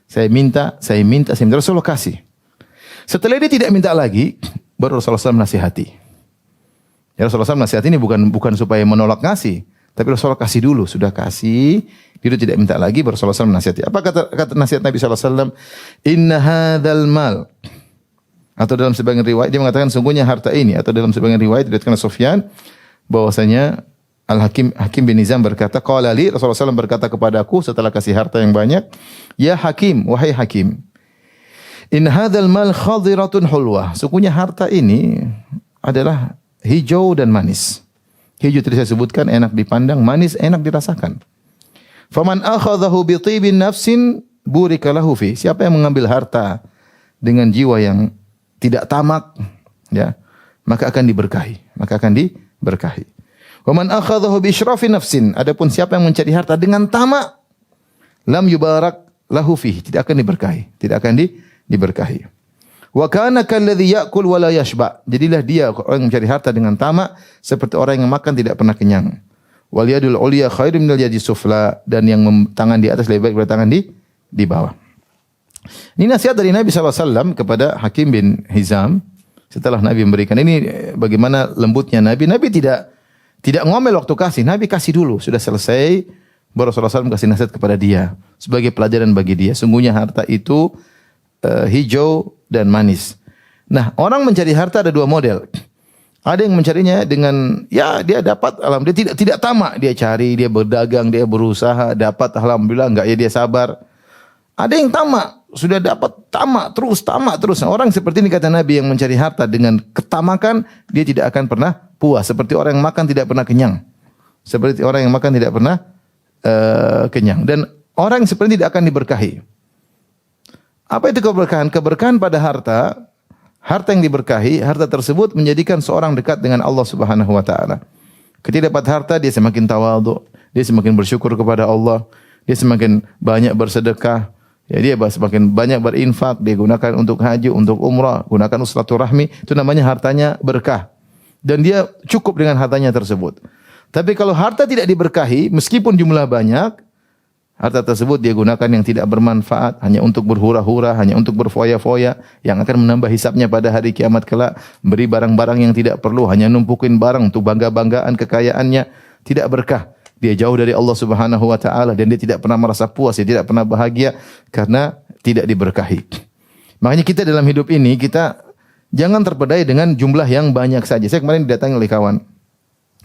Saya minta, Rasulullah kasih. Setelah dia tidak minta lagi, baru Rasulullah SAW nasihati. Ya, Rasulullah SAW nasihati ini bukan supaya menolak ngasih, tapi Rasulullah kasih dulu, sudah kasih, dia tidak minta lagi, baru Rasulullah SAW nasihati. Apa kata nasihat Nabi SAW? Inna hadzal mal. Atau dalam sebagian riwayat dia mengatakan sungguhnya harta ini, atau dalam sebagian riwayat diriwayatkan Sufyan bahwasanya Hakim bin Hizam berkata, qala li, Rasulullah SAW berkata kepadaku setelah kasih harta yang banyak, ya Hakim, wahai Hakim, in hadzal mal khadiratun hulwah. Sungguhnya harta ini adalah hijau dan manis. Hijau tadi saya sebutkan enak dipandang, manis enak dirasakan. Faman akhadhahu bi tibin nafsin burika lahu fi. Siapa yang mengambil harta dengan jiwa yang tidak tamak, ya, maka akan diberkahi. Waman akhadhahu bi israfi nafsin. Adapun siapa yang mencari harta dengan tamak, lam yubarak lahu fi. Tidak akan diberkahi. Wa kana kalladzi ya'kul wa la yashba. Jadilah dia orang yang mencari harta dengan tamak seperti orang yang makan tidak pernah kenyang. Wal yadul ulya khairum minal yadis sufla, dan yang tangan di atas lebih baik daripada tangan di di bawah. Ini nasihat dari Nabi SAW kepada Hakim bin Hizam. Setelah Nabi memberikan ini, bagaimana lembutnya Nabi. Nabi tidak ngomel waktu kasih. Nabi kasih dulu. Sudah selesai, baru Rasulullah SAW kasih nasihat kepada dia. Sebagai pelajaran bagi dia. Sungguhnya harta itu hijau dan manis. Nah, orang mencari harta ada dua model. Ada yang mencarinya dengan, ya dia dapat, alhamdulillah, tidak tamak. Dia cari, dia berdagang, dia berusaha, dapat, alhamdulillah, enggak ya dia sabar. Ada yang tamak, sudah dapat tamak terus. Orang seperti ini kata Nabi yang mencari harta dengan ketamakan, dia tidak akan pernah puas. Seperti orang yang makan tidak pernah kenyang. Seperti orang yang makan tidak pernah kenyang. Dan orang seperti ini tidak akan diberkahi. Apa itu keberkahan? Keberkahan pada harta yang diberkahi, harta tersebut menjadikan seorang dekat dengan Allah Subhanahu wa taala. Ketika dapat harta, dia semakin tawadhu, dia semakin bersyukur kepada Allah, dia semakin banyak bersedekah. Ya, dia semakin banyak berinfak, dia gunakan untuk haji, untuk umrah, gunakan silaturahmi, itu namanya hartanya berkah. Dan dia cukup dengan hartanya tersebut. Tapi kalau harta tidak diberkahi, meskipun jumlah banyak, harta tersebut dia gunakan yang tidak bermanfaat, hanya untuk berhura-hura, hanya untuk berfoya-foya, yang akan menambah hisapnya pada hari kiamat kelak, beri barang-barang yang tidak perlu, hanya numpukin barang untuk bangga-banggaan kekayaannya, tidak berkah. Dia jauh dari Allah Subhanahu wa taala dan dia tidak pernah merasa puas, dia tidak pernah bahagia karena tidak diberkahi. Makanya kita dalam hidup ini kita jangan terpedaya dengan jumlah yang banyak saja. Saya kemarin didatangi oleh kawan.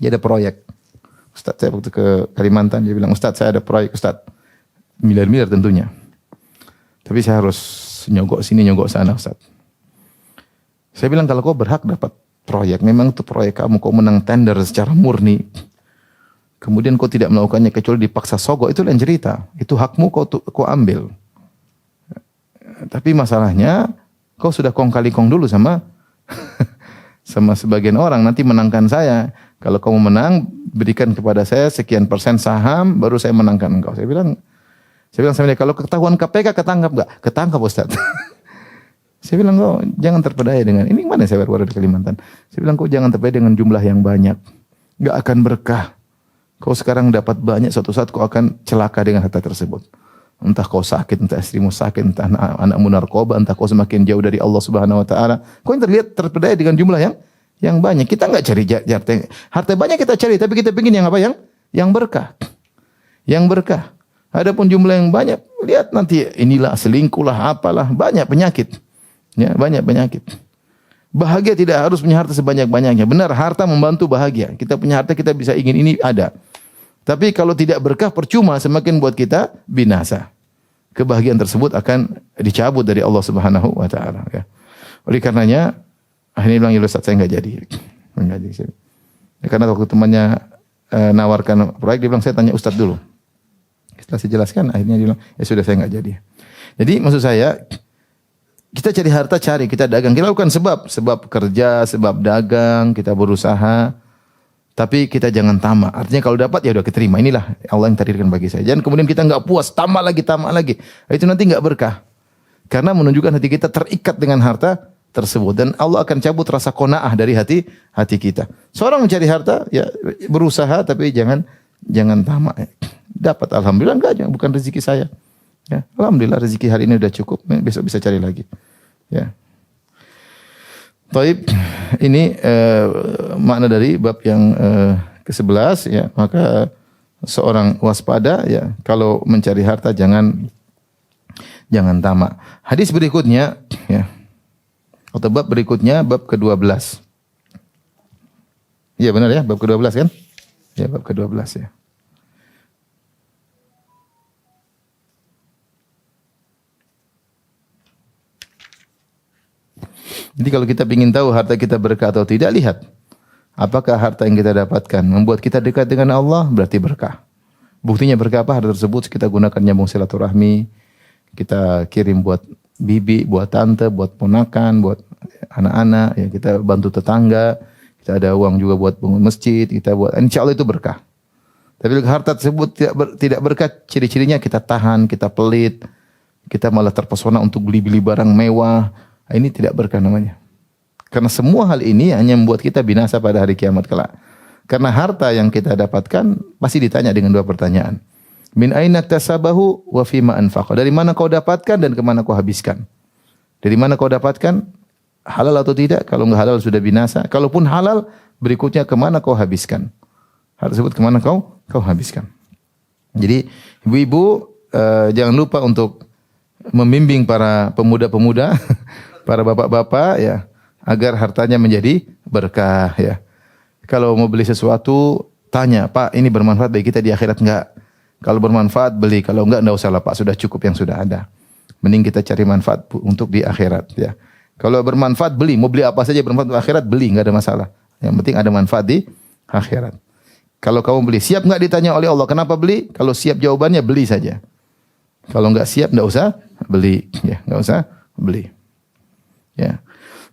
Dia ada proyek. Ustaz, saya waktu ke Kalimantan, dia bilang, "Ustaz, saya ada proyek, Ustaz." Miliar-miliar tentunya. Tapi saya harus nyogok sini, nyogok sana, Ustaz. Saya bilang, kalau kau berhak dapat proyek, memang itu proyek kamu, kau menang tender secara murni. Kemudian kau tidak melakukannya kecuali dipaksa sogok, itu lain cerita. Itu hakmu, kau ambil. Tapi masalahnya, kau sudah kong kali kong dulu sama sama sebagian orang, nanti menangkan saya. Kalau kamu menang, berikan kepada saya sekian persen saham, baru saya menangkan engkau. Saya bilang sama dia, kalau ketahuan KPK ketangkap enggak? Ketangkap, Ustaz. Saya bilang, kau jangan terpedaya dengan, ini mana saya baru di Kalimantan. Saya bilang, kau jangan terpedaya dengan jumlah yang banyak. Enggak akan berkah. Kau sekarang dapat banyak, suatu saat kau akan celaka dengan harta tersebut. Entah kau sakit, entah istrimu sakit, entah anakmu narkoba, entah kau semakin jauh dari Allah Subhanahu wa taala. Kau yang terlihat terpedaya dengan jumlah yang banyak. Kita enggak cari harta banyak kita cari, tapi kita ingin yang apa? Yang berkah. Yang berkah. Adapun jumlah yang banyak, lihat nanti inilah selingkuhlah, apalah, banyak penyakit. Ya, banyak penyakit. Bahagia tidak harus punya harta sebanyak-banyaknya. Benar, harta membantu bahagia. Kita punya harta, kita bisa ingin ini ada. Tapi kalau tidak berkah, percuma, semakin buat kita binasa. Kebahagiaan tersebut akan dicabut dari Allah Subhanahu wa taala, ya. Oleh karenanya, akhirnya bilang, ya Ustaz, saya enggak jadi. Enggak jadi. Ya, karena waktu temannya nawarkan proyek, dia bilang, saya tanya Ustaz dulu. Setelah saya jelaskan, akhirnya dia bilang, ya sudah, saya enggak jadi. Jadi maksud saya, kita cari harta, kita dagang, kita lakukan sebab kerja, sebab dagang, kita berusaha. Tapi kita jangan tamak. Artinya kalau dapat ya udah keterima. Inilah Allah yang takdirkan bagi saya. Jangan kemudian kita enggak puas, tamak lagi. Itu nanti enggak berkah. Karena menunjukkan hati kita terikat dengan harta tersebut. Dan Allah akan cabut rasa qanaah dari hati kita. Seorang mencari harta, ya berusaha tapi jangan tamak. Dapat, alhamdulillah, enggak, bukan rezeki saya. Ya, alhamdulillah rezeki hari ini udah cukup. Besok bisa cari lagi. Ya. Taib, ini makna dari bab yang ke-11, ya. Maka seorang waspada, ya, kalau mencari harta jangan tamak. Hadis berikutnya, ya. Atau bab berikutnya, bab ke-12. Iya benar ya, bab ke-12 kan? Ya, bab ke-12 ya. Jadi kalau kita ingin tahu harta kita berkah atau tidak, lihat apakah harta yang kita dapatkan membuat kita dekat dengan Allah, berarti berkah. Buktinya berkah apa? Harta tersebut kita gunakan nyambung silaturahmi, kita kirim buat bibi, buat tante, buat ponakan, buat anak-anak, ya, kita bantu tetangga, kita ada uang juga buat bangun masjid, kita buat, insya Allah itu berkah. Tapi kalau harta tersebut tidak berkah, ciri-cirinya kita tahan, kita pelit, kita malah terpesona untuk beli-beli barang mewah. Ini tidak berkah namanya. Karena semua hal ini hanya membuat kita binasa pada hari kiamat kelak. Karena harta yang kita dapatkan pasti ditanya dengan dua pertanyaan. Min aina iktasabahu wa fima anfaqa. Dari mana kau dapatkan dan ke mana kau habiskan? Dari mana kau dapatkan? Halal atau tidak? Kalau enggak halal sudah binasa. Kalaupun halal, berikutnya ke mana kau habiskan? Hal tersebut ke mana kau habiskan. Jadi ibu-ibu jangan lupa untuk membimbing para pemuda-pemuda, para bapak-bapak ya, agar hartanya menjadi berkah ya. Kalau mau beli sesuatu, tanya, "Pak, ini bermanfaat bagi kita di akhirat enggak?" Kalau bermanfaat beli, kalau enggak usah lah Pak, sudah cukup yang sudah ada. Mending kita cari manfaat untuk di akhirat ya. Kalau bermanfaat beli, mau beli apa saja bermanfaat di akhirat beli, enggak ada masalah. Yang penting ada manfaat di akhirat. Kalau kamu beli, siap enggak ditanya oleh Allah kenapa beli? Kalau siap jawabannya beli saja. Kalau enggak siap enggak usah beli ya, enggak usah beli. Ya.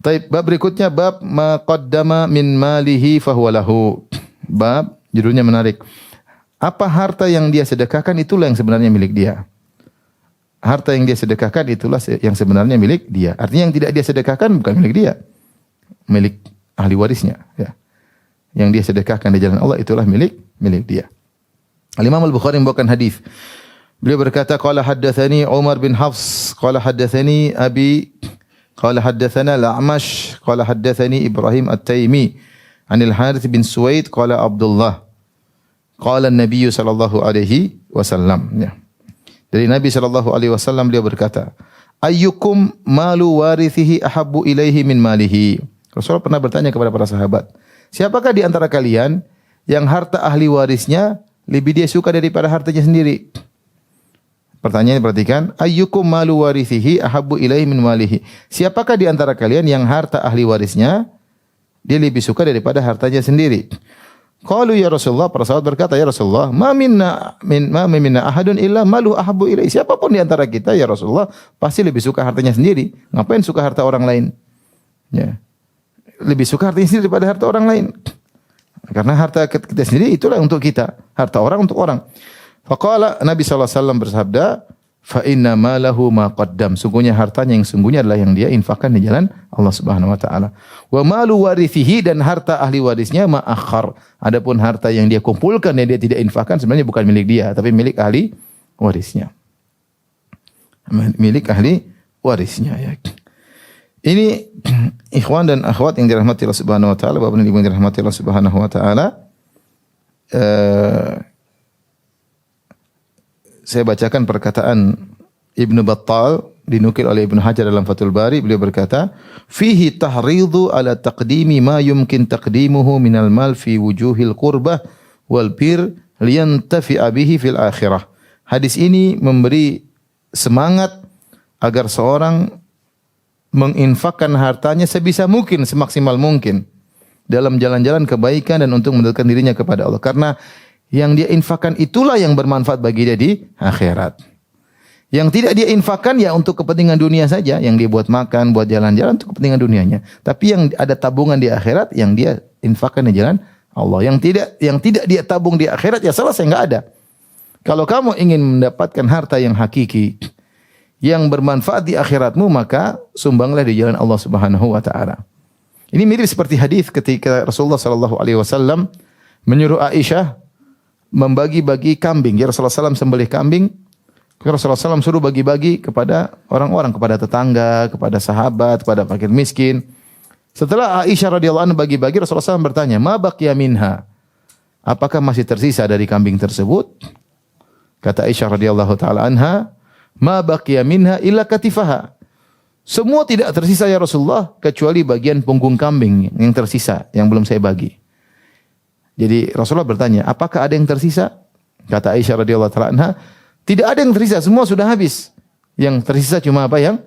Baik, bab berikutnya bab ma qaddama min malihi fahuwa lahu. Bab judulnya menarik. Apa harta yang dia sedekahkan itulah yang sebenarnya milik dia. Harta yang dia sedekahkan itulah yang sebenarnya milik dia. Artinya yang tidak dia sedekahkan bukan milik dia. Milik ahli warisnya. Ya. Yang dia sedekahkan di jalan Allah itulah milik dia. Al-Imam Al-Bukhari membawakan hadis. Beliau berkata, qala haddatsani Umar bin Hafs, qala haddatsani Abi, qala haddatsana Al-A'mash, qala haddatsani Ibrahim At-Taimi, anil Harits bin Suwaid, qala Abdullah. Qala Nabi sallallahu alaihi wasallam. Ya. Dari Nabi sallallahu alaihi wasallam beliau berkata, "Ayyukum malu warithihi ahabbu ilaihi min malihi?" Rasulullah pernah bertanya kepada para sahabat, siapakah di antara kalian yang harta ahli warisnya lebih dia suka daripada hartanya sendiri? Pertanyaannya perhatikan, ayyukum malu warithihi ahabbu ilaihi min malihi? Siapakah di antara kalian yang harta ahli warisnya dia lebih suka daripada hartanya sendiri? Qalu ya Rasulullah, para sahabat berkata, ya Rasulullah, ma minna ahadun illa malu ahabbu ilaihi. Siapapun di antara kita ya Rasulullah pasti lebih suka hartanya sendiri. Ngapain suka harta orang lain? Ya. Lebih suka hartanya sendiri daripada harta orang lain. Karena harta kita sendiri itulah untuk kita, harta orang untuk orang. Faqala Nabi sallallahu alaihi wasallam bersabda, fa inna malahu ma qaddam. Sungguhnya hartanya yang sungguhnya adalah yang dia infakkan di jalan Allah Subhanahu wa taala. Wa malu warithihi, dan harta ahli warisnya ma akhar. Adapun harta yang dia kumpulkan dan dia tidak infakkan sebenarnya bukan milik dia, tapi milik ahli warisnya. Milik ahli warisnya ya. Ini ikhwan dan akhwat yang dirahmati Allah Subhanahu wa taala, Bapak dan Ibu yang dirahmati Allah Subhanahu wa taala. Saya bacakan perkataan Ibnu Battal dinukil oleh Ibnu Hajar dalam Fathul Bari. Beliau berkata, "Fihi tahridhu ala taqdimi ma yumkin taqdimuhu minal mal fi wujuhil qurbah wal bir liyantafi'a bihi fil akhirah." Hadis ini memberi semangat agar seorang menginfakkan hartanya sebisa mungkin, semaksimal mungkin dalam jalan-jalan kebaikan dan untuk mendekatkan dirinya kepada Allah. Karena yang dia infakkan itulah yang bermanfaat bagi dia di akhirat. Yang tidak dia infakkan ya untuk kepentingan dunia saja, yang dia buat makan, buat jalan-jalan untuk kepentingan dunianya. Tapi yang ada tabungan di akhirat yang dia infakkan di jalan Allah. Yang tidak dia tabung di akhirat ya selesai, enggak ada. Kalau kamu ingin mendapatkan harta yang hakiki, yang bermanfaat di akhiratmu, maka sumbanglah di jalan Allah Subhanahu wa taala. Ini mirip seperti hadis ketika Rasulullah sallallahu alaihi wasallam menyuruh Aisyah membagi-bagi kambing. Ya Rasulullah SAW sembelih kambing. Rasulullah SAW suruh bagi-bagi kepada orang-orang, kepada tetangga, kepada sahabat, kepada fakir miskin. Setelah Aisyah radhiyallahu anha bagi-bagi, Rasulullah SAW bertanya, "Ma baqiya minha?" Apakah masih tersisa dari kambing tersebut? Kata Aisyah radhiyallahu taala anha, "Ma baqiya minha illa katifaha." Semua tidak tersisa ya Rasulullah kecuali bagian punggung kambing yang tersisa, yang belum saya bagi. Jadi Rasulullah bertanya, apakah ada yang tersisa? Kata Aisyah radhiyallahu taala anha, tidak ada yang tersisa, semua sudah habis. Yang tersisa cuma apa? Yang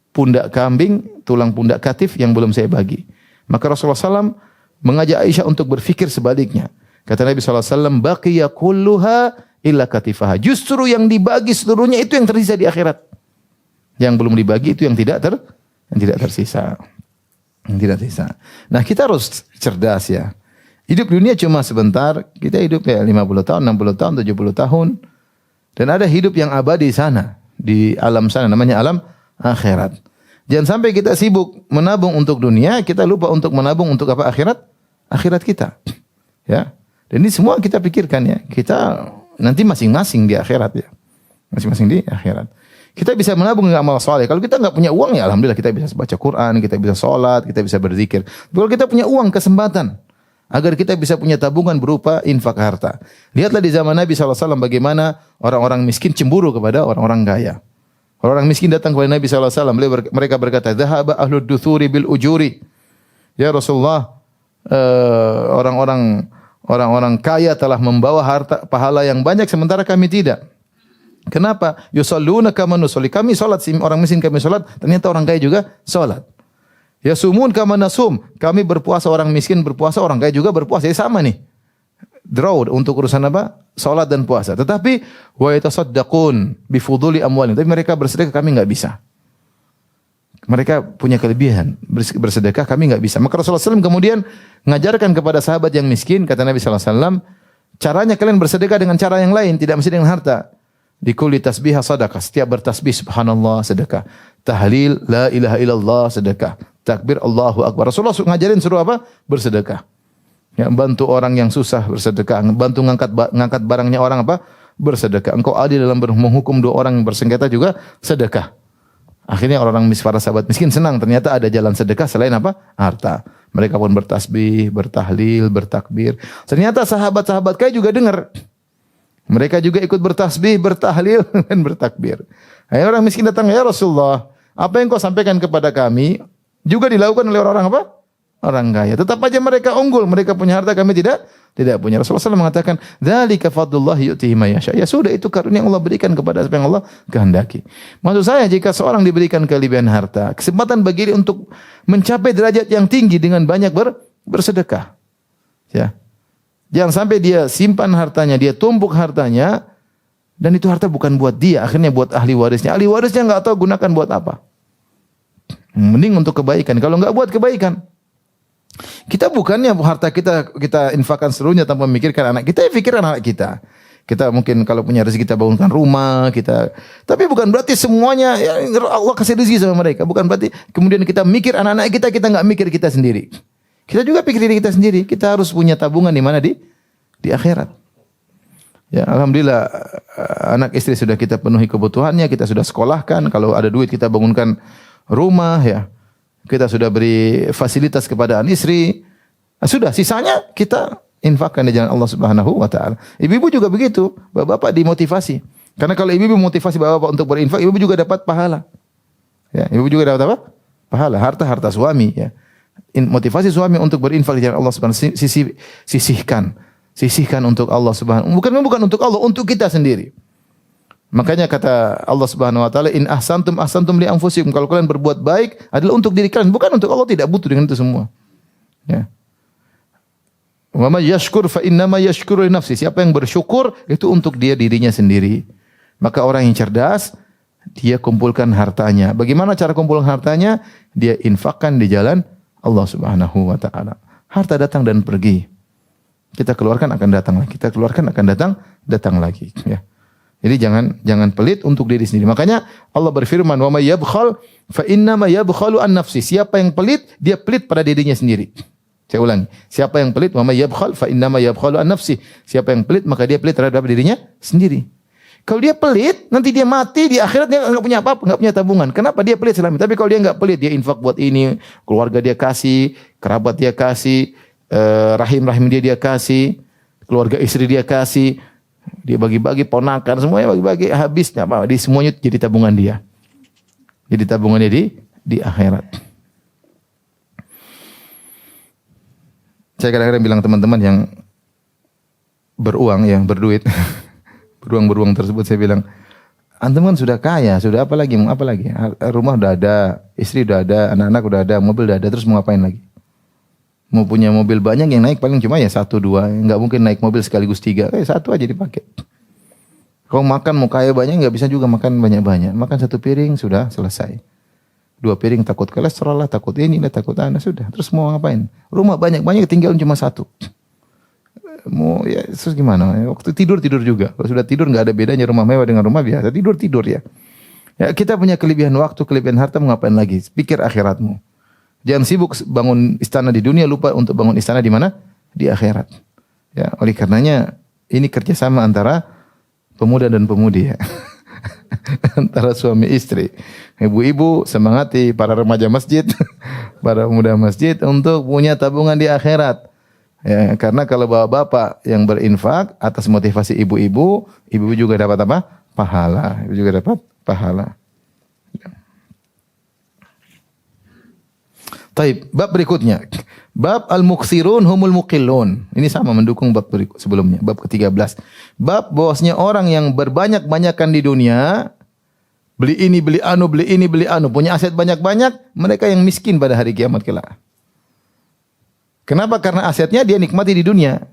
pundak kambing, tulang pundak katif yang belum saya bagi. Maka Rasulullah SAW mengajak Aisyah untuk berfikir sebaliknya. Kata Nabi SAW, baqiya kulluha illa katifaha. Justru yang dibagi seluruhnya itu yang tersisa di akhirat. Yang belum dibagi itu yang tidak tersisa. Yang tidak tersisa. Nah, kita harus cerdas ya. Hidup dunia cuma sebentar, kita hidup ya 50 tahun, 60 tahun, 70 tahun. Dan ada hidup yang abadi sana, di alam sana, namanya alam akhirat. Jangan sampai kita sibuk menabung untuk dunia, kita lupa untuk menabung untuk apa? Akhirat kita. Ya. Dan ini semua kita pikirkan ya. Kita nanti masing-masing di akhirat ya. Masing-masing di akhirat. Kita bisa menabung dengan amal soleh. Kalau kita nggak punya uang ya alhamdulillah kita bisa baca Quran, kita bisa sholat, kita bisa berzikir. Kalau kita punya uang, kesempatan agar kita bisa punya tabungan berupa infak harta. Lihatlah di zaman Nabi SAW bagaimana orang-orang miskin cemburu kepada orang-orang kaya. Orang miskin datang kepada Nabi SAW, mereka berkata, "Dhahaba ahlud duthuri bil ujuri." Ya Rasulullah, orang-orang kaya telah membawa harta pahala yang banyak sementara kami tidak. Kenapa? Yusalluna kama nusalli. Kami salat, orang miskin kami salat, ternyata orang kaya juga salat. Yasumun kama nasum. Kami berpuasa, orang miskin berpuasa, orang kaya juga berpuasa. Jadi sama nih. Draw untuk urusan apa? Salat dan puasa. Tetapi wa yatasaddaqun bi fuduli amwalihim. Tapi mereka bersedekah, kami enggak bisa. Mereka punya kelebihan bersedekah, kami enggak bisa. Maka Rasulullah SAW kemudian mengajarkan kepada sahabat yang miskin, kata Nabi SAW, caranya kalian bersedekah dengan cara yang lain, tidak mesti dengan harta. Di kulli tasbihah sedekah. Setiap bertasbih subhanallah sedekah. Tahlil la ilaha illallah sedekah. Takbir Allahu akbar. Rasulullah ngajarin suruh apa? Bersedekah. Ya, bantu orang yang susah bersedekah, bantu ngangkat barangnya orang apa? Bersedekah. Engkau adil dalam menghukum dua orang yang bersengketa juga sedekah. Akhirnya orang-orang para sahabat miskin senang, ternyata ada jalan sedekah selain apa? Harta. Mereka pun bertasbih, bertahlil, bertakbir. Ternyata sahabat-sahabat kaya juga dengar. Mereka juga ikut bertasbih, bertahlil, dan bertakbir. Akhirnya orang miskin datang, ya Rasulullah, apa yang kau sampaikan kepada kami juga dilakukan oleh orang-orang apa? Orang kaya. Tetap aja mereka unggul, mereka punya harta, kami tidak punya. Rasulullah SAW mengatakan, "Dzalika fadlullah yu'tihi may yasha." Ya sudah, itu karunia yang Allah berikan kepada siapa yang Allah kehendaki. Maksud saya, jika seorang diberikan kelebihan harta, kesempatan bagi dia untuk mencapai derajat yang tinggi dengan banyak bersedekah. Ya. Jangan sampai dia simpan hartanya, dia tumpuk hartanya, dan itu harta bukan buat dia, akhirnya buat ahli warisnya. Ahli warisnya nggak tahu gunakan buat apa. Mending untuk kebaikan. Kalau nggak buat kebaikan, kita bukannya harta kita infakkan seluruhnya tanpa memikirkan anak kita, pikirkan anak kita. Kita mungkin kalau punya rezeki kita bangunkan rumah, tapi bukan berarti semuanya ya, Allah kasih rezeki sama mereka. Bukan berarti kemudian kita mikir anak-anak kita nggak mikir kita sendiri. Kita juga pikir diri kita sendiri. Kita harus punya tabungan di mana di akhirat. Ya, alhamdulillah anak istri sudah kita penuhi kebutuhannya, kita sudah sekolahkan. Kalau ada duit kita bangunkan rumah, ya. Kita sudah beri fasilitas kepada anak istri. Nah, sudah sisanya kita infakkan di jalan Allah Subhanahu wa taala. Ibu-ibu juga begitu. Bapak-bapak dimotivasi. Karena kalau ibu-ibu motivasi bapak-bapak untuk berinfak, ibu juga dapat pahala. Ya, ibu juga dapat apa? Pahala, harta suami, ya. Motivasi suami untuk berinfak di jalan Allah Subhanahu wa taala, sisihkan untuk Allah Subhanahu. Bukan untuk Allah, untuk kita sendiri. Makanya kata Allah Subhanahu wa taala, "In ahsantum li anfusikum." Kalau kalian berbuat baik adalah untuk diri kalian, bukan untuk Allah, tidak butuh dengan itu semua. Ya. Wa may yashkur fa innama yashkuru li nafsi. Siapa yang bersyukur itu untuk dirinya sendiri. Maka orang yang cerdas, dia kumpulkan hartanya. Bagaimana cara kumpulkan hartanya? Dia infakkan di jalan Allah Subhanahu wa taala. Harta datang dan pergi. Kita keluarkan akan datang lagi. Kita keluarkan akan datang lagi, ya. Jadi jangan pelit untuk diri sendiri. Makanya Allah berfirman, "Wa may yabkhal fa inna ma yabkhalu an nafsi." Siapa yang pelit, dia pelit pada dirinya sendiri. Saya ulangi. Siapa yang pelit, "Wa may yabkhal fa inna ma yabkhalu an nafsi." Siapa yang pelit, maka dia pelit terhadap dirinya sendiri. Kalau dia pelit, nanti dia mati di akhirat dia enggak punya apa-apa, enggak punya tabungan. Kenapa dia pelit selama ini? Tapi kalau dia enggak pelit, dia infak buat ini, keluarga dia kasih, kerabat dia kasih, rahim dia kasih, keluarga istri dia kasih, dia bagi-bagi ponakan, semuanya bagi-bagi, habisnya apa? Di semuanya jadi tabungan dia. Jadi tabungannya di akhirat. Saya kadang-kadang bilang teman-teman yang beruang, yang berduit, beruang tersebut, saya bilang, antum kan sudah kaya, sudah apa lagi? Rumah udah ada, istri udah ada, anak-anak udah ada, mobil udah ada, terus mau ngapain lagi? Mau punya mobil banyak, yang naik paling cuma ya 1-2, nggak mungkin naik mobil sekaligus 3, satu aja dipakai. Kalau makan mau kaya banyak, nggak bisa juga makan banyak-banyak. Makan 1 piring sudah selesai. 2 piring takut kolesterol lah, takut ini lah, takut anak, sudah. Terus mau ngapain? Rumah banyak-banyak, tinggal cuma 1. Mau ya terus gimana? Waktu tidur juga. Kalau sudah tidur nggak ada bedanya rumah mewah dengan rumah biasa. Tidur ya. Ya kita punya kelebihan waktu, kelebihan harta, mau ngapain lagi? Pikir akhiratmu. Jangan sibuk bangun istana di dunia, lupa untuk bangun istana di mana? Di akhirat. Ya, oleh karenanya ini kerjasama antara pemuda dan pemudi ya. Antara suami istri. Ibu-ibu semangati para remaja masjid, para pemuda masjid untuk punya tabungan di akhirat. Ya, karena kalau bapak-bapak yang berinfak atas motivasi ibu-ibu, ibu-ibu juga dapat apa? Pahala. Ibu juga dapat pahala. Taib, bab berikutnya. Bab al-mukthirun humul muqillun. Ini sama mendukung bab sebelumnya, bab ke-13. Bab bahwasanya orang yang berbanyak-banyakan di dunia, beli ini, beli anu, punya aset banyak-banyak, mereka yang miskin pada hari kiamat kelak. Kenapa? Karena asetnya dia nikmati di dunia.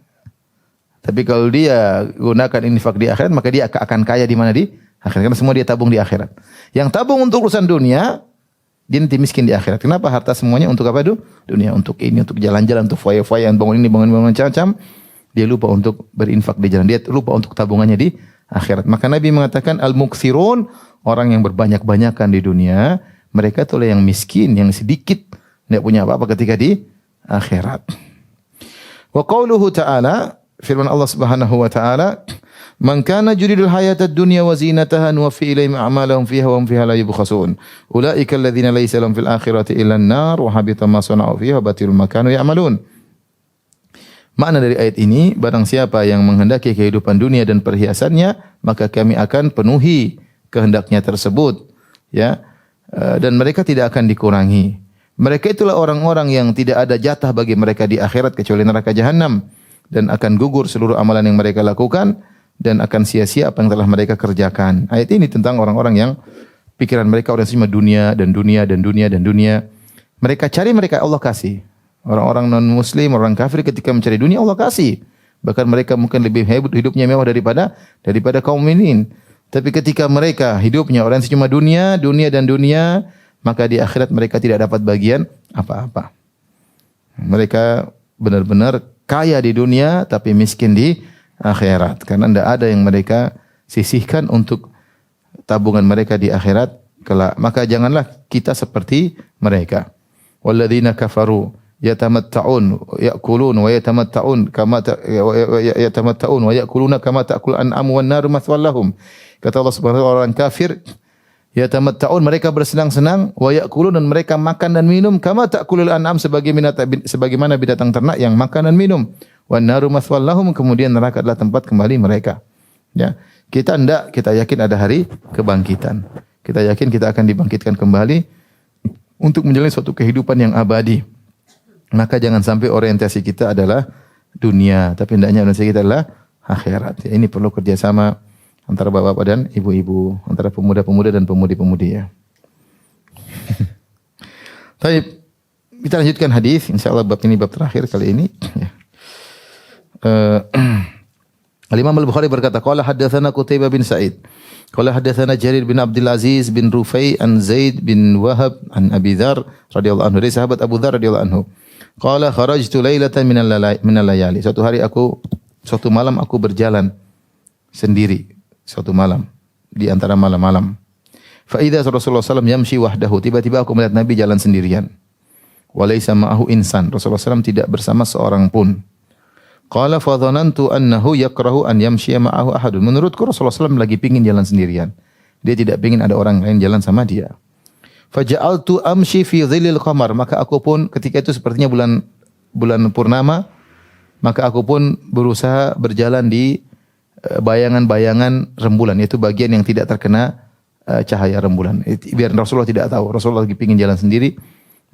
Tapi kalau dia gunakan infak di akhirat, maka dia akan kaya di mana? Di akhirat. Karena semua dia tabung di akhirat. Yang tabung untuk urusan dunia, dia nanti miskin di akhirat. Kenapa? Harta semuanya untuk apa itu? Dunia. Untuk ini, untuk jalan-jalan, untuk foya-foya, bangun ini, bangun macam-macam. Dia lupa untuk berinfak di jalan. Dia lupa untuk tabungannya di akhirat. Maka Nabi mengatakan, al-mukthirun, orang yang berbanyak-banyakan di dunia, mereka itulah yang miskin, yang sedikit, tidak punya apa-apa ketika di akhirat. Wa qauluhu ta'ala, firman Allah Subhanahu wa ta'ala, "Man kana yuridul hayatad dunya wa zinataha nuwaffi ilaihim a'malahum fiha wa hum fiha la yubkhasun. Ulaika alladziina laysa lahum fil akhirati illa an-nar wa habita ma sana'u fiha wa batilul ma kanu ya'malun." Makna dari ayat ini, barang siapa yang menghendaki kehidupan dunia dan perhiasannya, maka kami akan penuhi kehendaknya tersebut, ya. Dan mereka tidak akan dikurangi. Mereka itulah orang-orang yang tidak ada jatah bagi mereka di akhirat kecuali neraka jahanam, dan akan gugur seluruh amalan yang mereka lakukan dan akan sia-sia apa yang telah mereka kerjakan. Ayat ini tentang orang-orang yang pikiran mereka orang cuma dunia dan dunia dan dunia dan dunia. Mereka cari, mereka Allah kasih. Orang-orang non-muslim, orang kafir ketika mencari dunia Allah kasih. Bahkan mereka mungkin lebih hebat hidupnya mewah daripada kaum mukminin. Tapi ketika mereka hidupnya orang cuma dunia, dunia dan dunia, maka di akhirat mereka tidak dapat bagian apa-apa. Mereka benar-benar kaya di dunia tapi miskin di akhirat. Karena tidak ada yang mereka sisihkan untuk tabungan mereka di akhirat kelak. Maka janganlah kita seperti mereka. Walladzina kafaru yatamatta'un ya'kulun wa yatamatta'un kama yatamatta'un wa ya'kuluna kama ta'kul an'am wan nar mathwal lahum. Kata Allah Subhanahu wa ta'ala, orang kafir yatamatta'un, mereka bersenang-senang, wa ya'kulun, dan mereka makan dan minum, kama ta'kulul an'am, sebagaimana binatang ternak yang makan dan minum. Wan naru mathwal lahum, kemudian neraka adalah tempat kembali mereka. Ya, kita enggak, kita yakin ada hari kebangkitan. Kita yakin kita akan dibangkitkan kembali untuk menjalani suatu kehidupan yang abadi. Maka jangan sampai orientasi kita adalah dunia, tapi hendaknya orientasi kita adalah akhirat. Ya, ini perlu kerjasama antara bapak-bapak dan ibu-ibu, antara pemuda-pemuda dan pemudi-pemudi ya. Baik, kita lanjutkan hadis. Insyaallah bab ini bab terakhir kali ini. Al-Imam Al-Bukhari berkata, qala haddatsana Qutaibah bin Sa'id, qala haddatsana Jarir bin Abdul Aziz bin Rufai an Zaid bin Wahab an Abi Dzar radhiyallahu anhu, dari sahabat Abu Dzar radhiyallahu anhu. Qala kharajtu lailatan minal layali. Suatu malam aku berjalan sendiri. Suatu malam di antara malam-malam. Fa idza Rasulullah sallallahu alaihi wasallam yamshi wahdahu, tiba-tiba aku melihat Nabi jalan sendirian. Wa laisa ma'ahu insan, Rasulullah sallallahu tidak bersama seorang pun. Qala fa dhanantu annahu yakrahu an yamshi ma'ahu ahadun. Menurutku Rasulullah sallallahu lagi pingin jalan sendirian. Dia tidak pingin ada orang lain jalan sama dia. Fa ja'altu amshi fi dhillil qamar, maka aku pun ketika itu sepertinya bulan purnama, maka aku pun berusaha berjalan di bayangan-bayangan rembulan, yaitu bagian yang tidak terkena cahaya rembulan. Biar Rasulullah tidak tahu. Rasulullah lagi pingin jalan sendiri,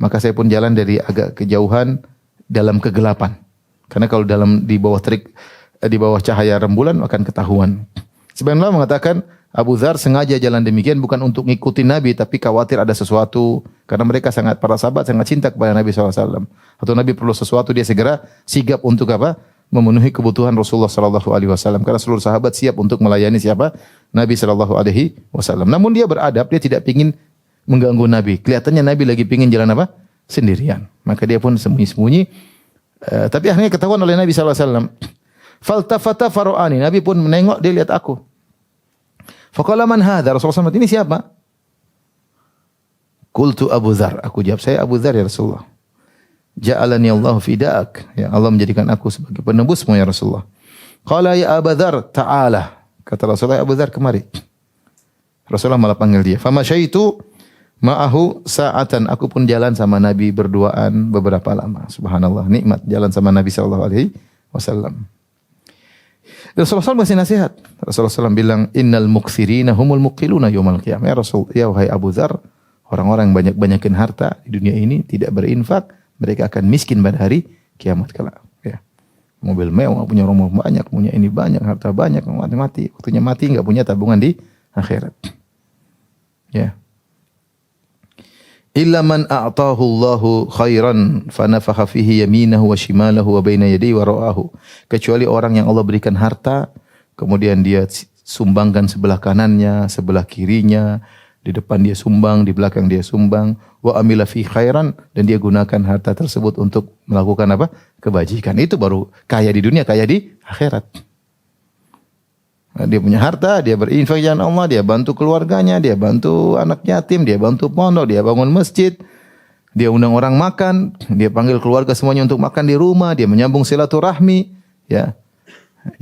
maka saya pun jalan dari agak kejauhan dalam kegelapan. Karena kalau di bawah cahaya rembulan akan ketahuan. Sebenarnya mengatakan Abu Dzar sengaja jalan demikian bukan untuk ngikutin Nabi, tapi khawatir ada sesuatu. Karena mereka para sahabat sangat cinta kepada Nabi SAW. Atau Nabi perlu sesuatu, dia segera sigap untuk apa? Memenuhi kebutuhan Rasulullah sallallahu alaihi wasallam, karena seluruh sahabat siap untuk melayani siapa? Nabi sallallahu alaihi wasallam. Namun dia beradab, dia tidak ingin mengganggu Nabi. Kelihatannya Nabi lagi pingin jalan apa? Sendirian. Maka dia pun sembunyi-sembunyi. Tapi akhirnya ketahuan oleh Nabi sallallahu alaihi wasallam. Faltafata faro'ani, Nabi pun menengok, dia lihat aku. Faqala man hadza? Rasulullah SAW, ini siapa? Qultu Abu Dzar, aku jawab, saya Abu Dzar ya Rasulullah. Ja'alani Allah fidak, ya Allah menjadikan aku sebagai penebusmu ya Rasulullah. Qala ya Abu Dzar, ta'ala, Kata Rasulullah, Abu Dzar kemari. Rasulullah malah panggil dia. Famasyaitu ma'ahu sa'atan. Aku pun jalan sama Nabi berduaan beberapa lama. Subhanallah, nikmat jalan sama Nabi sallallahu alaihi wasallam. Rasulullah SAW masih nasihat. Rasulullah SAW bilang, innal mukthirina humul muqiluna yaumal qiyamah. Ya Rasul, ya wahai Abu Dzar, orang-orang yang banyak-banyakin harta di dunia ini tidak berinfak, mereka akan miskin pada hari kiamat kelak. Ya. Mobil mewah, punya rumah banyak, punya ini banyak, harta banyak, mati. Waktunya mati enggak punya tabungan di akhirat. Ya. Illa man a'tahu Allahu khairan fanafakha fihi yaminahu wa shimalahu wa baina yadayhi wa ra'ahu. Kecuali orang yang Allah berikan harta, kemudian dia sumbangkan sebelah kanannya, sebelah kirinya, di depan dia sumbang, di belakang dia sumbang, wa amila fi khairan, dan dia gunakan harta tersebut untuk melakukan apa? Kebajikan. Itu baru kaya di dunia, kaya di akhirat. Dia punya harta, dia berinfak jalan Allah, dia bantu keluarganya, dia bantu anak yatim, dia bantu pondok, dia bangun masjid, dia undang orang makan, dia panggil keluarga semuanya untuk makan di rumah, dia menyambung silaturahmi, ya.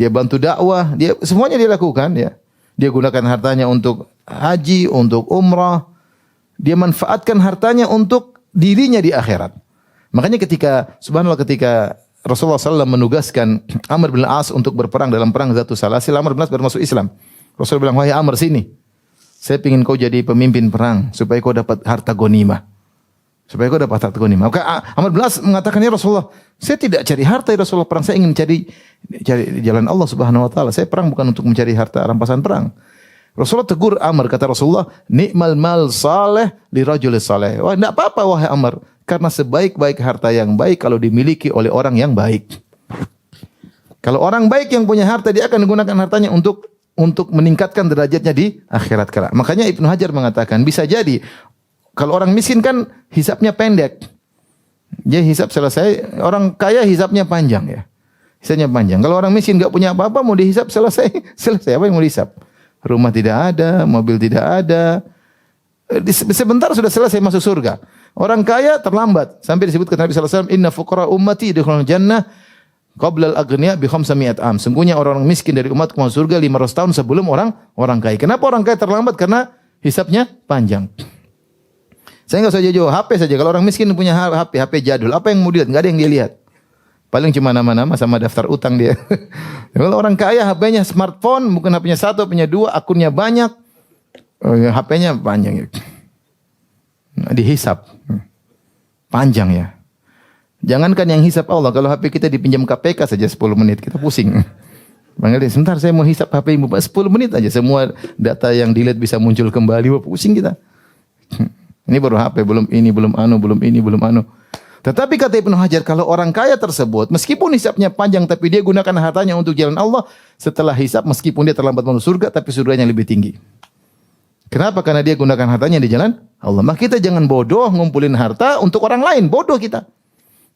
Dia bantu dakwah, dia semuanya dia lakukan, ya. Dia gunakan hartanya untuk haji, untuk umrah. Dia manfaatkan hartanya untuk dirinya di akhirat. Makanya subhanallah ketika Rasulullah SAW menugaskan Amr bin As untuk berperang dalam perang Zatul Salasil, Amr bin As baru masuk Islam. Rasulullah bilang, wahai Amr, sini. Saya ingin kau jadi pemimpin perang supaya kau dapat harta ghanimah. Supaya kau dapat harta ghanimah. Maka Amr bin As mengatakan, ya Rasulullah, saya tidak cari harta ya Rasulullah perang. Saya ingin cari jalan Allah Subhanahu wa taala. Saya perang bukan untuk mencari harta rampasan perang. Rasulullah tegur Amr, kata Rasulullah, ni'mal mal saleh li rajul saleh. Wah, enggak apa-apa wahai Amr, karena sebaik-baik harta yang baik kalau dimiliki oleh orang yang baik. Kalau orang baik yang punya harta, dia akan menggunakan hartanya untuk meningkatkan derajatnya di akhirat kelak. Makanya Ibnu Hajar mengatakan, bisa jadi kalau orang miskin kan hisapnya pendek. Dia hisap selesai, orang kaya hisapnya panjang ya. Hisapnya panjang. Kalau orang miskin enggak punya apa-apa, mau dihisap selesai apa yang mau dihisap? Rumah tidak ada, mobil tidak ada. Sebentar sudah selesai masuk surga. Orang kaya terlambat. Sampai disebutkan Nabi SAW, inna fuqara ummati yadkhulul jannah qabla al-aghniya bi 500 am. Sungguhnya orang miskin dari umatku masuk surga 500 tahun sebelum orang kaya. Kenapa orang kaya terlambat? Karena hisapnya panjang. Saya enggak usah jauh HP saja. Kalau orang miskin punya HP jadul, apa yang mau dilihat? Enggak ada yang dia lihat. Paling cuma nama-nama sama daftar utang dia. Kalau orang kaya HP-nya smartphone, bukan HP-nya satu, HP-nya dua, akunnya banyak, HP-nya panjang. Dihisap. Panjang ya. Jangankan yang hisap Allah, kalau HP kita dipinjam KPK saja 10 menit, kita pusing. Panggil dia, sebentar saya mau hisap HP 10 menit aja, semua data yang dilihat bisa muncul kembali, pusing kita. Ini baru HP, belum ini, belum anu. Tetapi kata Ibnu Hajar, kalau orang kaya tersebut, meskipun hisapnya panjang, tapi dia gunakan hartanya untuk jalan Allah, setelah hisap, meskipun dia terlambat masuk surga, tapi surganya lebih tinggi. Kenapa? Karena dia gunakan hartanya di jalan Allah. Maka kita jangan bodoh ngumpulin harta untuk orang lain. Bodoh kita.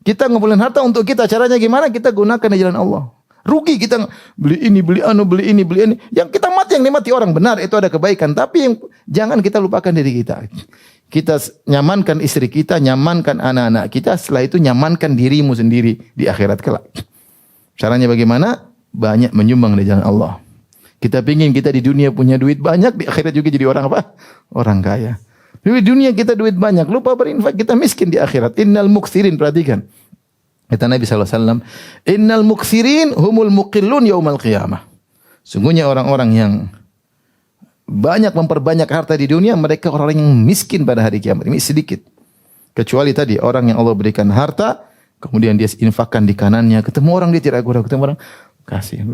Kita ngumpulin harta untuk kita. Caranya gimana? Kita gunakan di jalan Allah. Rugi kita beli ini, beli ini. Yang kita mati, yang dimati orang benar, itu ada kebaikan. Tapi jangan kita lupakan diri kita. Kita nyamankan istri kita, nyamankan anak-anak kita. Setelah itu nyamankan dirimu sendiri di akhirat kelak. Caranya bagaimana? Banyak menyumbang di jalan Allah. Kita pingin kita di dunia punya duit banyak, di akhirat juga jadi orang apa? Orang kaya. Di dunia kita duit banyak, lupa berinfak, kita miskin di akhirat. Innal muksirin, perhatikan. Kata Nabi SAW, innal muksirin humul muqillun yaumal qiyamah. Sungguhnya orang-orang yang banyak memperbanyak harta di dunia, mereka orang yang miskin pada hari kiamat. Ini sedikit. Kecuali tadi, orang yang Allah berikan harta, kemudian dia infakkan di kanannya, ketemu orang dia tidak ragu-ragu, ketemu orang kasih.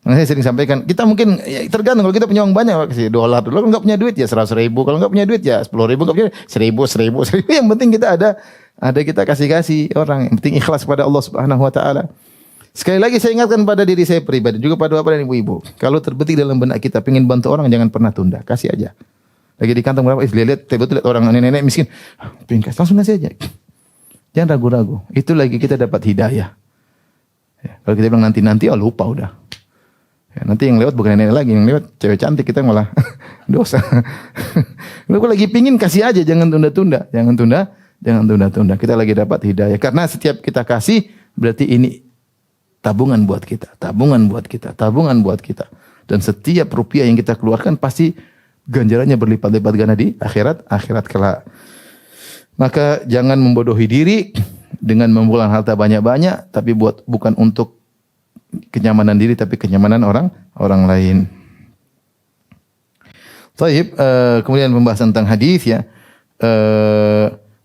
Nah, saya sering sampaikan, kita mungkin ya, tergantung, kalau kita punya uang banyak, kasih $. Kalau enggak punya duit ya 100.000, kalau enggak punya duit ya 10.000, enggak punya 1.000. Yang penting kita ada kita kasih orang, yang penting ikhlas kepada Allah Subhanahu wa taala. Sekali lagi saya ingatkan pada diri saya pribadi, juga pada bapak dan ibu-ibu. Kalau terbetik dalam benak kita pengen bantu orang, jangan pernah tunda, kasih aja. Lagi di kantong berapa, lihat lihat orang nenek-nenek miskin, pengen kasih, langsung kasih aja. Jangan ragu-ragu. Itu lagi kita dapat hidayah. Ya, kalau kita bilang nanti, lupa udah. Ya, nanti yang lewat bukan nenek lagi, yang lewat cewek cantik, kita malah dosa. Kalau lagi pingin kasih aja, jangan tunda-tunda, jangan tunda. Kita lagi dapat hidayah. Karena setiap kita kasih berarti ini tabungan buat kita, tabungan buat kita, tabungan buat kita. Dan setiap rupiah yang kita keluarkan pasti ganjarannya berlipat-lipat ganda di akhirat kelak. Maka jangan membodohi diri dengan mengumpulkan harta banyak-banyak, tapi bukan untuk kenyamanan diri, tapi kenyamanan orang lain. Taib, kemudian pembahasan tentang hadis ya.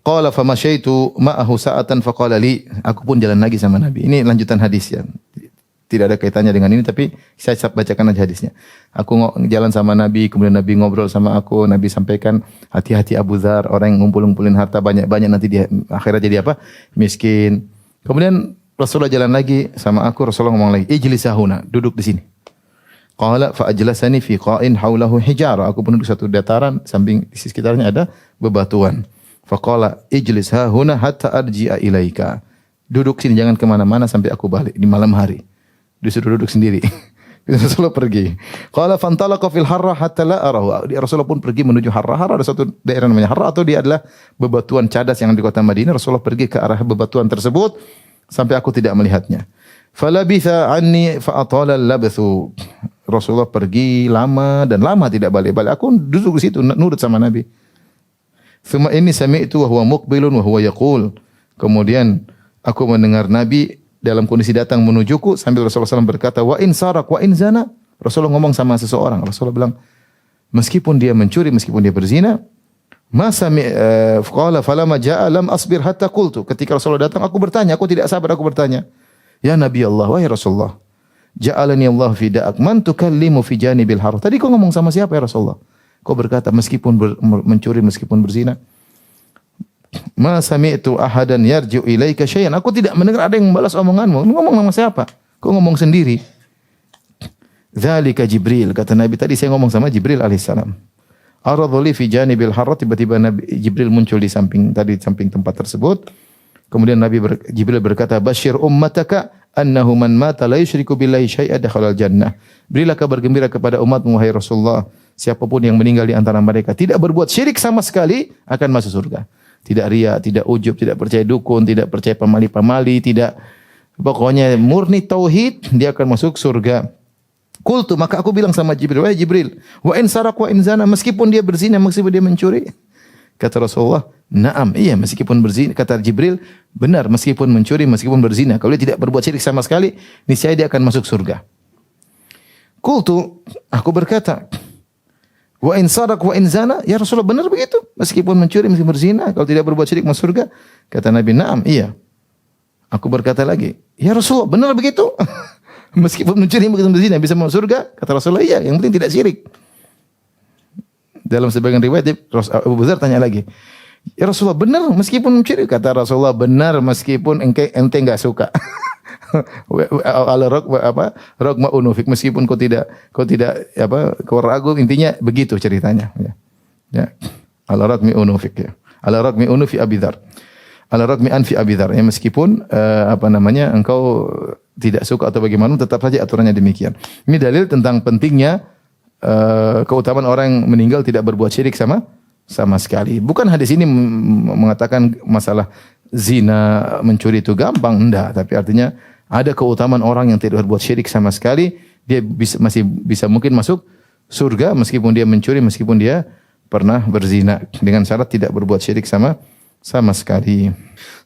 Qala famasyaitu ma'ahu sa'atan faqala li, aku pun jalan lagi sama Nabi. Ini lanjutan hadis ya. Tidak ada kaitannya dengan ini, tapi saya bacakan aja hadisnya. Aku jalan sama Nabi, kemudian Nabi ngobrol sama aku. Nabi sampaikan, hati-hati Abu Dzar, orang yang ngumpulin harta banyak-banyak nanti dia akhirat jadi apa? Miskin. Kemudian Rasulullah jalan lagi sama aku. Rasulullah ngomong lagi, ijlisahuna, duduk di sini. Qala fa ajlasani fi qa'in haulahu hijara. Aku pun duduk satu dataran, samping di sekitarnya ada bebatuan. Faqala ijlis hahuna hatta arji'a ilaika. Duduk sini, jangan kemana-mana sampai aku balik di malam hari. Disuruh duduk sendiri. Rasulullah pergi. Qala fantalaqa fil harra hatta la arahu. Rasulullah pun pergi menuju Harra. Harra ada satu daerah namanya Harra, atau dia adalah bebatuan cadas yang di kota Madinah. Rasulullah pergi ke arah bebatuan tersebut sampai aku tidak melihatnya. Falabitha anni fa atala al-labthu. Rasulullah pergi lama dan lama tidak balik-balik. Aku duduk di situ nurut sama Nabi. Thumma inni sami'tu wa huwa muqbilun wa huwa yaqul. Kemudian aku mendengar Nabi dalam kondisi datang menujuku sambil Rasulullah SAW berkata, wa in sarak wa in zana. Rasulullah ngomong sama seseorang. Rasulullah bilang, meskipun dia mencuri, meskipun dia berzina, qala falama ja'a lam asbir hatta qultu. Ketika Rasulullah datang, aku bertanya, aku tidak sabar, aku bertanya, ya Nabi Allah, wahai Rasulullah, ja'alani Allah fi da'ak, man tukallimu fi janibil haram. Tadi kau ngomong sama siapa ya Rasulullah? Kau berkata, meskipun mencuri, meskipun berzina, ma sami'tu ahadan yarji'u ilaika syai'an. Aku tidak mendengar ada yang membalas omonganmu. Ngomong sama siapa? Kau ngomong sendiri. Dzalika Jibril, kata Nabi tadi saya ngomong sama Jibril alaihissalam. Aradhu li fi janibil harra, tiba-tiba Nabi Jibril muncul di samping tempat tersebut. Kemudian Jibril berkata, "Basyir ummataka annahu man mata la yusyriku billahi syai'an dakhala al-jannah." Berilah kabar gembira kepada umatmu wahai Rasulullah, siapapun yang meninggal di antara mereka tidak berbuat syirik sama sekali akan masuk surga. Tidak riya, tidak ujub, tidak percaya dukun, tidak percaya pamali-pamali, tidak, pokoknya murni tauhid, dia akan masuk surga. Qultu, maka aku bilang sama Jibril, wahai Jibril, wa in sarak wa in zana, meskipun dia berzina, meskipun dia mencuri. Kata Rasulullah, na'am, iya meskipun berzina. Kata Jibril, benar meskipun mencuri, meskipun berzina. Kalau dia tidak berbuat syirik sama sekali, niscaya dia akan masuk surga. Qultu, aku berkata, wa in sarak wa in zana, ya Rasulullah benar begitu? Meskipun mencuri, meskipun berzina, kalau tidak berbuat syirik masuk surga? Kata Nabi, na'am, iya. Aku berkata lagi, ya Rasulullah benar begitu? Meskipun mencuri, meskipun berzina bisa masuk surga? Kata Rasulullah, iya, yang penting tidak syirik. Dalam sebagian riwayat Abu Dzar tanya lagi, ya Rasulullah benar meskipun mencuri? Kata Rasulullah, benar meskipun ente enggak suka. Ala rogma unufik, meskipun kau tidak kau ragu, intinya begitu ceritanya ya. Ala rogmi unufik ya. Ala rogmi unufi Abi Dzar. Ala rogmi anfi Abi Dzar. Ya meskipun engkau tidak suka atau bagaimana, tetap saja aturannya demikian. Ini dalil tentang pentingnya keutamaan orang yang meninggal tidak berbuat syirik sama sekali. Bukan hadis ini mengatakan masalah zina, mencuri itu gampang, enggak, tapi artinya ada keutamaan orang yang tidak berbuat syirik sama sekali, dia masih bisa mungkin masuk surga meskipun dia mencuri, meskipun dia pernah berzina, dengan syarat tidak berbuat syirik sama sekali.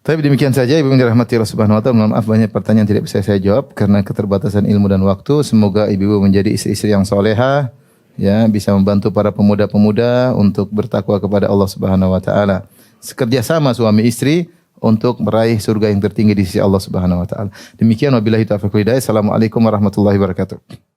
Tapi demikian saja Ibu yang dirahmati Allah Subhanahu wa taala. Mohon maaf banyak pertanyaan tidak bisa saya jawab karena keterbatasan ilmu dan waktu. Semoga ibu menjadi istri-istri yang salehah, ya, bisa membantu para pemuda-pemuda untuk bertakwa kepada Allah Subhanahu wa taala. Kerja sama suami istri untuk meraih surga yang tertinggi di sisi Allah Subhanahu wa taala. Demikian wabillahi taufiq wal hidayah. Assalamualaikum warahmatullahi wabarakatuh.